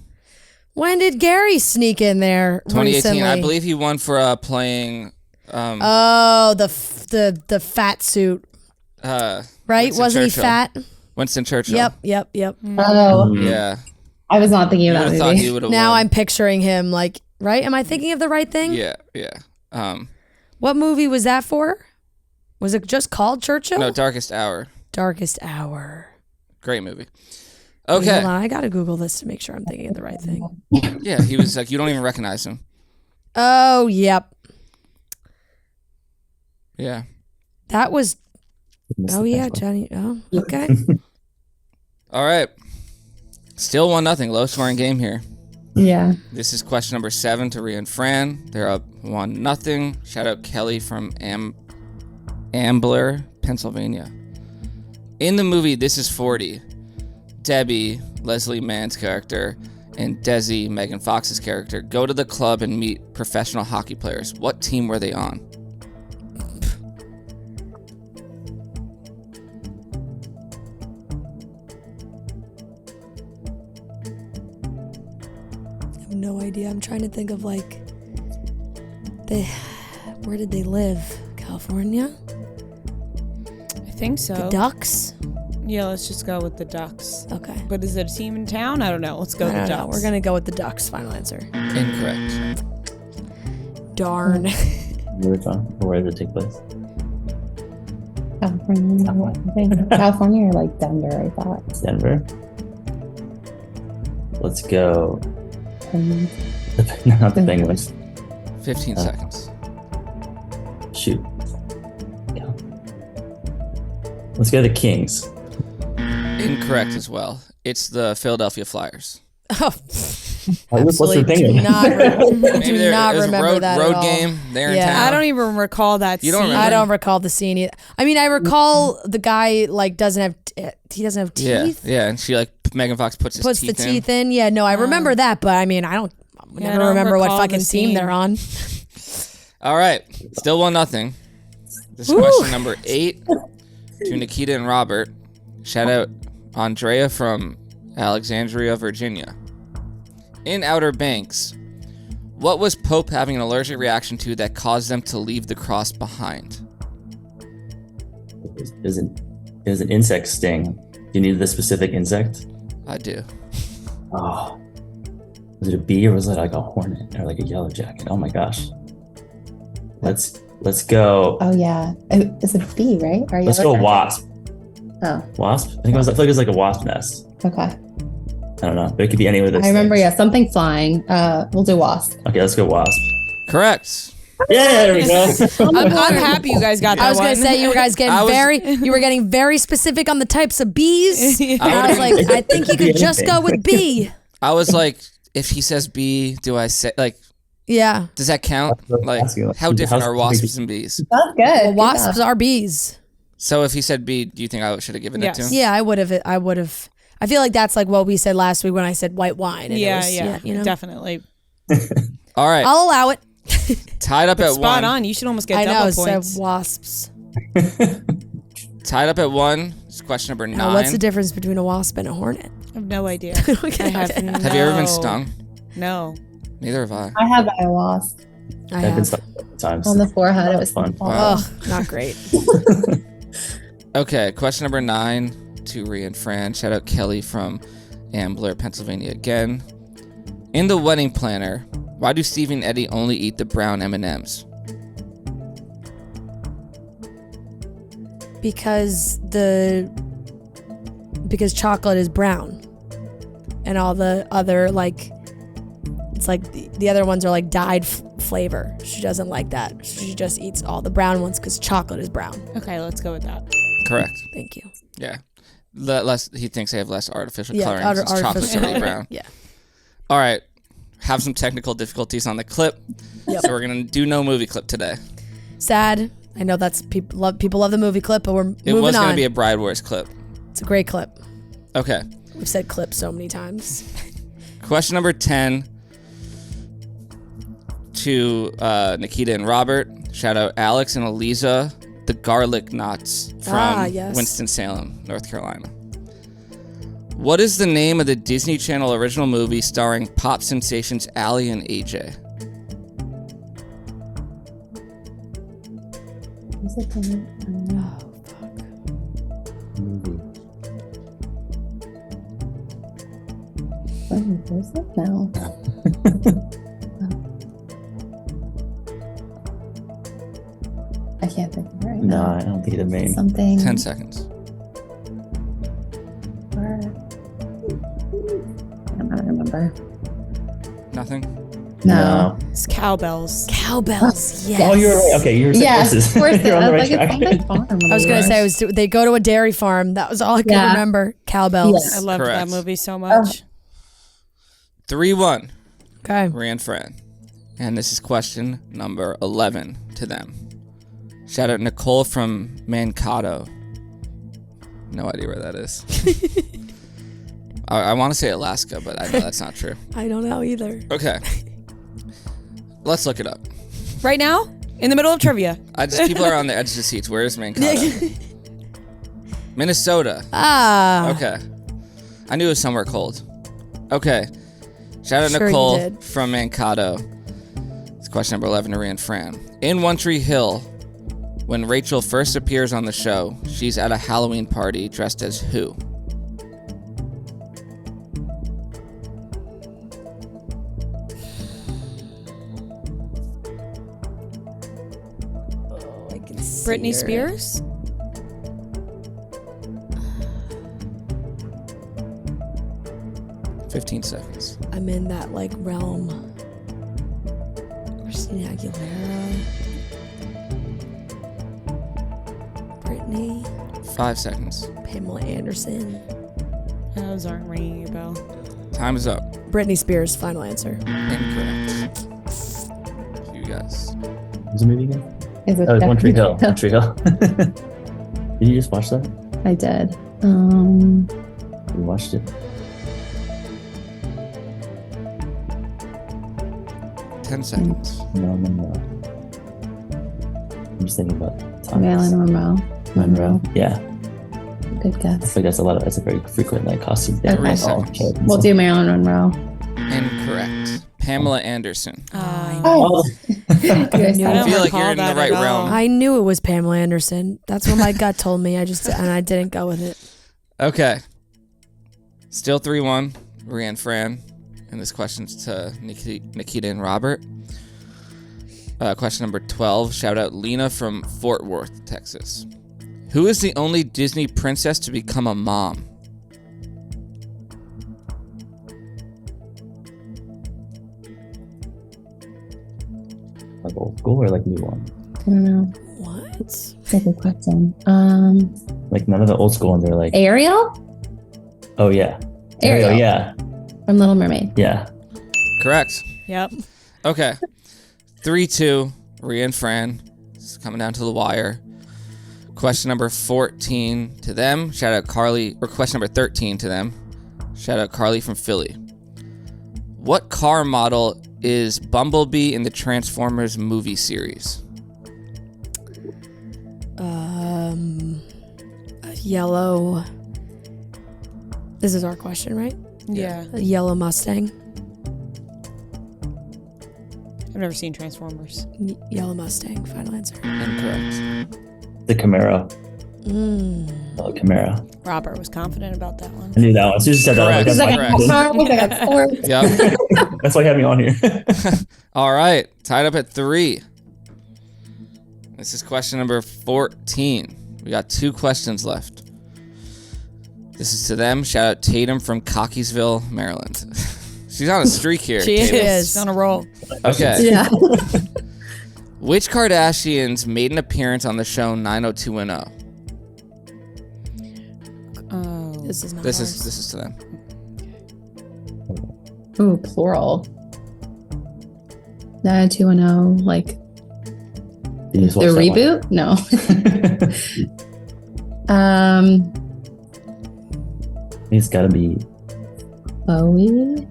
B: When did Gary sneak in there
C: 2018.
B: recently?
C: I believe he won for playing.
B: Oh, the fat suit, right?
C: Winston
B: Wasn't
C: Churchill.
B: he fat?
C: Winston Churchill.
B: Yep.
D: Oh,
C: Yeah.
D: I was not thinking
C: You
D: of
C: would
D: that
C: have thought
D: movie.
C: he would have
B: Now
C: won.
B: I'm picturing him like, right? Am I thinking of the right thing?
C: Yeah.
B: What movie was that for? Was it just called Churchill?
C: No, Darkest Hour.
B: Darkest Hour.
C: Great movie.
B: Wait,
C: Okay.
B: hold on, I gotta Google this to make sure I'm thinking of the right thing.
C: Yeah, he was like, you don't even recognize him.
B: Oh, yep.
C: Yeah.
B: That was.
E: Missed
B: Oh
E: the
B: yeah,
E: next one.
B: Johnny. Oh, okay.
C: All right. Still 1-0. Low scoring game here.
D: Yeah.
C: This is question number 7 to Rhea and Fran. They're up 1-0. Shout out Kelly from Ambler, Pennsylvania. In the movie This Is 40, Debbie, Leslie Mann's character, and Desi, Megan Fox's character, go to the club and meet professional hockey players. What team were they on?
B: I have no idea. I'm trying to think of like where did they live? California?
A: I think so.
B: The Ducks?
A: Yeah, let's just go with the Ducks.
B: Okay.
A: But is it a team in town? I don't know. Let's go
B: I
A: with the
B: don't know.
A: Ducks.
B: We're gonna go with the Ducks. Final answer.
C: Incorrect.
B: Darn.
E: Where it's on, or where did it take place?
D: California. I think California or like Denver, I thought.
E: It's Denver. Let's go. Not the Penguins.
C: 15 seconds.
E: Shoot. Yeah. Let's go the Kings.
C: Incorrect as well. It's the Philadelphia Flyers.
B: Oh,
E: What's the
B: absolutely
E: thing?
B: do not,
C: Maybe
B: do not
C: there's
B: remember
C: a road,
B: that at
C: road
B: all.
C: game there in
B: Yeah.
C: town.
A: I don't even recall that
C: You don't
A: scene.
C: remember?
B: I don't recall the scene either. I mean, I recall the guy like doesn't have teeth.
C: Yeah, and she like Megan Fox puts his
B: Puts
C: teeth
B: the
C: in.
B: teeth in. Yeah, no, I remember that, but I mean, I don't
A: Yeah, I
B: never
A: don't
B: remember what
A: recall the
B: fucking team
A: scene.
B: they're on.
C: All right, still 1-0. This is question number 8 to Nikita and Robert. Shout out Andrea from Alexandria, Virginia. In Outer Banks, what was Pope having an allergic reaction to that caused them to leave the cross behind?
E: It was an insect sting. You needed the specific insect?
C: I do.
E: Oh. Was it a bee or was it like a hornet or like a yellow jacket? Oh my gosh. Let's go.
D: Oh yeah. It's a bee, right? Or
E: Let's go wasp.
D: Oh,
E: Wasp? I feel like it was like a wasp nest.
D: okay.
E: I don't know, but it could be any of those.
D: I remember,
E: things.
D: yeah, something flying. We'll do wasp.
E: Okay, let's go wasp.
C: Correct.
E: Yeah, there we go.
A: I'm happy you guys got that
B: I was
A: one.
B: gonna say you guys you were getting very specific on the types of bees. And I was like, I think you could just go with bee.
C: I was like, if he says bee, do I say like?
B: Yeah.
C: Does that count? Like, how different are wasps and bees?
D: That's good.
B: Well, wasps are bees.
C: So if he said bee, do you think I should have given it to him?
B: Yeah, I would have. I feel like that's like what we said last week when I said white wine. And
A: Yeah,
B: you know?
A: definitely.
C: All right.
B: I'll allow it.
C: Tied up at
A: Spot
C: 1.
A: on. You should almost get
B: I
A: double
B: know.
A: points.
B: So wasps.
C: Tied up at 1. It's question number 9.
B: Now, what's the difference between a wasp and a hornet?
A: I have no idea.
B: Okay.
A: I have
C: Have you ever been stung?
A: No.
C: Neither have I.
D: I have by a wasp
B: I
E: I've been
B: have.
E: stuck times.
D: on the forehead. It was
E: Fun.
D: fun.
C: Wow.
B: Ugh, not great.
C: Okay, question number 9 to Rhea and Fran. Shout out Kelly from Ambler, Pennsylvania again. In the wedding planner, why do Steve and Eddie only eat the brown M&Ms?
B: Because chocolate is brown, and all the other like, it's like the other ones are like dyed flavor. She doesn't like that. She just eats all the brown ones because chocolate is brown.
A: Okay, let's go with that.
C: Correct.
B: Thank you.
C: Yeah. He thinks they have less artificial
B: Yeah,
C: coloring since chocolate's already brown.
B: Yeah.
C: All right. Have some technical difficulties on the clip.
B: Yep.
C: So we're going to do no movie clip today.
B: Sad. I know that's people love the movie clip, but we're
C: It
B: moving
C: was going
B: on.
C: to be a Bride Wars clip.
B: It's a great clip.
C: Okay.
B: We've said clip so many times.
C: Question number 10 to Nikita and Robert. Shout out Alex and Eliza, the garlic knots from
B: yes.
C: Winston-Salem, North Carolina. What is the name of the Disney Channel original movie starring pop sensations Allie and AJ?
D: Is it the
E: Movie.
D: where's it now? I can't think of it right
E: No,
D: now.
E: I don't think it's a main.
D: Something.
C: 10 seconds.
D: I don't remember.
C: Nothing?
D: No.
A: It's cowbells.
B: Cowbells, yes.
E: Oh, you're right. Okay, you're
D: Yes,
E: horses.
D: of course.
E: You're on
D: I
E: the
D: was
E: right
D: like,
E: track.
D: it's on my farm.
B: I was going to say, they go to a dairy farm. That was all I could
D: Yeah.
B: remember. Cowbells.
A: I loved
C: Correct.
A: that movie so much.
C: 3-1,
B: Okay.
C: Ran Fran. And this is question number 11 to them. Shout out Nicole from Mankato. No idea where that is. I want to say Alaska, but I know that's not true.
B: I don't know either.
C: Okay. Let's look it up.
A: Right now, in the middle of trivia.
C: People are on the edge of the seats. Where is Mankato? Minnesota.
B: Ah.
C: Okay. I knew it was somewhere cold. Okay. Shout out
B: Sure you
C: Nicole
B: did.
C: from Mankato. It's question number 11 to Ran Fran. In One Tree Hill, when Rachel first appears on the show, she's at a Halloween party dressed as who?
A: Britney Spears?
C: 15 seconds.
B: I'm in that like realm. Christina Aguilera. Britney.
C: 5 seconds.
B: Pamela Anderson.
A: Those aren't ringing a bell.
C: Time is up.
B: Britney Spears, final answer.
C: Incorrect. You guys.
E: What's the movie again?
D: Is it
E: Oh, it's One Tree Hill.
D: definitely-
E: One Tree Hill. Did you just watch that?
D: I did.
E: We watched it.
C: 10 seconds.
E: No. I'm just thinking about Thomas.
D: Marilyn Monroe.
E: Monroe. Yeah.
D: Good
E: I
D: guess.
E: think that's a very frequent like costume thing.
D: Okay.
E: with all kids and
D: We'll
E: stuff.
D: do Marilyn Monroe.
C: Incorrect. Pamela Anderson.
E: Oh.
D: Okay,
A: I
C: I
A: don't
C: feel like
A: recall
C: you're in the
A: that
C: right
A: at all.
C: realm.
B: I knew it was Pamela Anderson. That's what my gut told me. I didn't go with it.
C: Okay. Still 3-1. Ran Fran. And this question's to Nikita and Robert. Question number 12. Shout out Lena from Fort Worth, Texas. Who is the only Disney princess to become a mom?
E: Like old school or like new one?
D: I don't know.
B: What?
D: That's a good question.
E: Like none of the old school ones are like.
D: Ariel
E: Oh yeah.
D: Ariel.
E: Yeah.
D: from Little Mermaid.
E: Yeah.
C: Correct.
A: Yep.
C: Okay. 3-2. Rhea and Fran. It's coming down to the wire. Question number 14 to them. Shout out Carly. Or question number 13 to them. Shout out Carly from Philly. What car model is Bumblebee in the Transformers movie series?
B: A yellow. This is our question, right?
A: Yeah.
B: A yellow Mustang.
A: I've never seen Transformers.
B: Yellow Mustang. Final answer.
C: Incorrect.
E: The Camaro.
B: Mm.
E: Oh, Camaro.
A: Robert was confident about that one.
E: I knew that one. As soon as you said that, I was like,
C: Correct.
E: that's
C: Correct.
E: fine.
D: Correct.
C: Yep.
E: That's why you had me on here.
C: All right. Tied up at 3. This is question number 14. We got 2 questions left. This is to them. Shout out Tatum from Cockeysville, Maryland. She's on a streak here.
A: She
C: Tatum.
A: is.
B: is.
A: On a roll.
C: Okay.
D: Yeah.
C: Which Kardashians made an appearance on the show 90210?
A: Oh.
B: This is not
C: This
B: ours.
C: is to them.
D: Ooh, plural. 90210, like
E: You just
D: the
E: watched that
D: reboot? No.
E: one. It's gotta be
D: Chloe?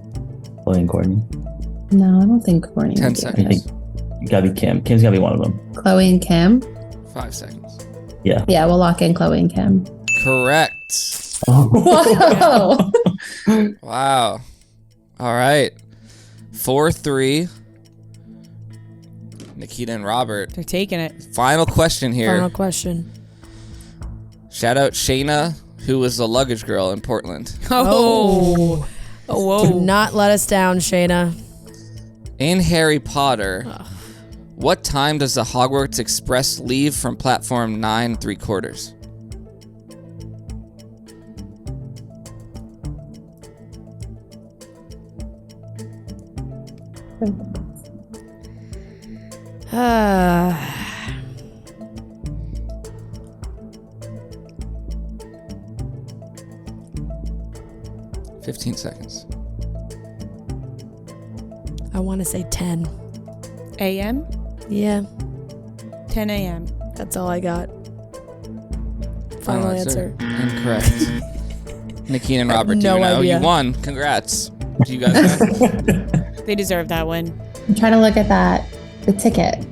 E: Chloe and Courtney.
D: No, I don't think Courtney.
C: 10
D: would be
C: seconds.
E: I think it gotta be Kim. Kim's gotta be one of them.
D: okay. Chloe and Kim?
C: 5 seconds.
E: Yeah.
D: Yeah, we'll lock in Chloe and Kim.
C: Correct.
D: Whoa!
C: Wow. All right. 4-3. Nikita and Robert.
A: They're taking it.
C: Final question here.
B: Final question.
C: Shout out Shayna, who was the luggage girl in Portland.
A: Oh. Oh,
B: Do
A: whoa.
B: not let us down, Shayna.
C: In Harry Potter, what time does the Hogwarts Express leave from platform 9 3/4?
B: Uh,
C: 15 seconds.
B: I want to say 10.
A: a.m.?
B: Yeah,
A: 10 a.m.
B: that's all I got. Final answer.
C: Incorrect. Nikita and Robert, do
B: no
C: you know?
B: idea.
C: You won. Congrats. Do you guys know?
A: They deserve that win.
D: I'm trying to look at the ticket.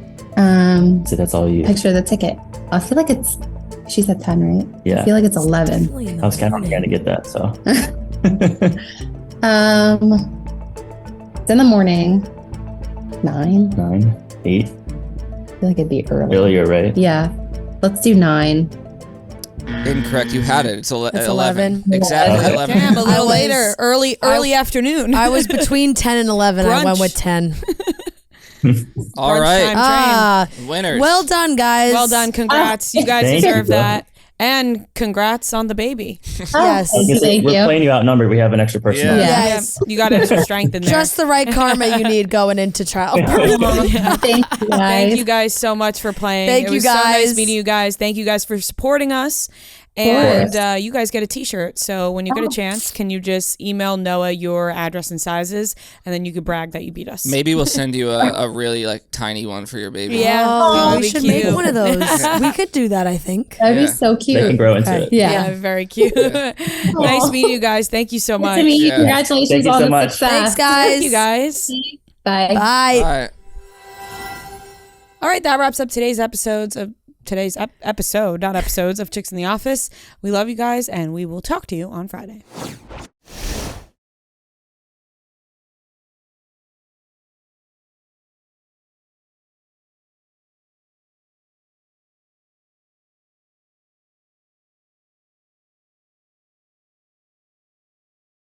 E: So that's all you.
D: Picture the ticket. I feel like it's, she said 10, right? I
E: Yeah.
D: feel like it's 11.
B: Definitely in the
E: I was kind of
B: morning.
E: trying to get that, so.
D: It's in the morning. 9.
E: 9, 8.
D: I feel like it'd be early.
E: Earlier, right?
D: Yeah. Let's do 9.
C: Incorrect. You had it. It's 11.
B: 11.
C: Exactly
D: Okay.
C: 11.
A: Damn, a little
B: I was-
A: later. Early afternoon.
B: I was between 10 and 11. I went
A: Brunch.
B: with 10.
C: All
A: Brunch
C: right.
A: time.
B: Ah,
C: Winners.
B: well done, guys.
A: Well done. Congrats. You guys
E: Thank
A: deserve
E: you, bro.
A: that. And congrats on the baby.
B: Yes.
E: I guess
D: Thank
E: we're
D: you.
E: playing you outnumbered. We have an extra person.
C: Yeah.
E: on.
B: Yes.
A: You got extra strength in there.
B: Just the right karma you need going into trial.
D: Thank you, guys.
A: Thank you guys so much for playing.
B: Thank
A: it
B: you
A: was so nice
B: guys.
A: meeting you guys. Thank you guys for supporting us. And you guys get a t-shirt. So when you get a chance, can you just email Noah your address and sizes, and then you could brag that you beat us.
C: Maybe we'll send you a really like tiny one for your baby.
A: Yeah.
B: Oh,
A: that'd
B: we
A: be
B: should
A: cute.
B: make one of those. We could do that, I think.
D: That'd
C: Yeah.
D: be so cute.
E: They can grow into it.
D: Yeah.
A: Yeah, very cute. Nice meeting you guys. Thank you so much.
D: To meet you.
C: Yeah.
D: Congratulations
E: Thank you
D: on
E: so
D: the
E: much.
D: success.
B: Thanks, guys.
A: Thank you guys.
D: Bye.
B: Bye.
C: All right.
A: All right, that wraps up today's episodes of episode, not episodes of Chicks in the Office. We love you guys, and we will talk to you on Friday.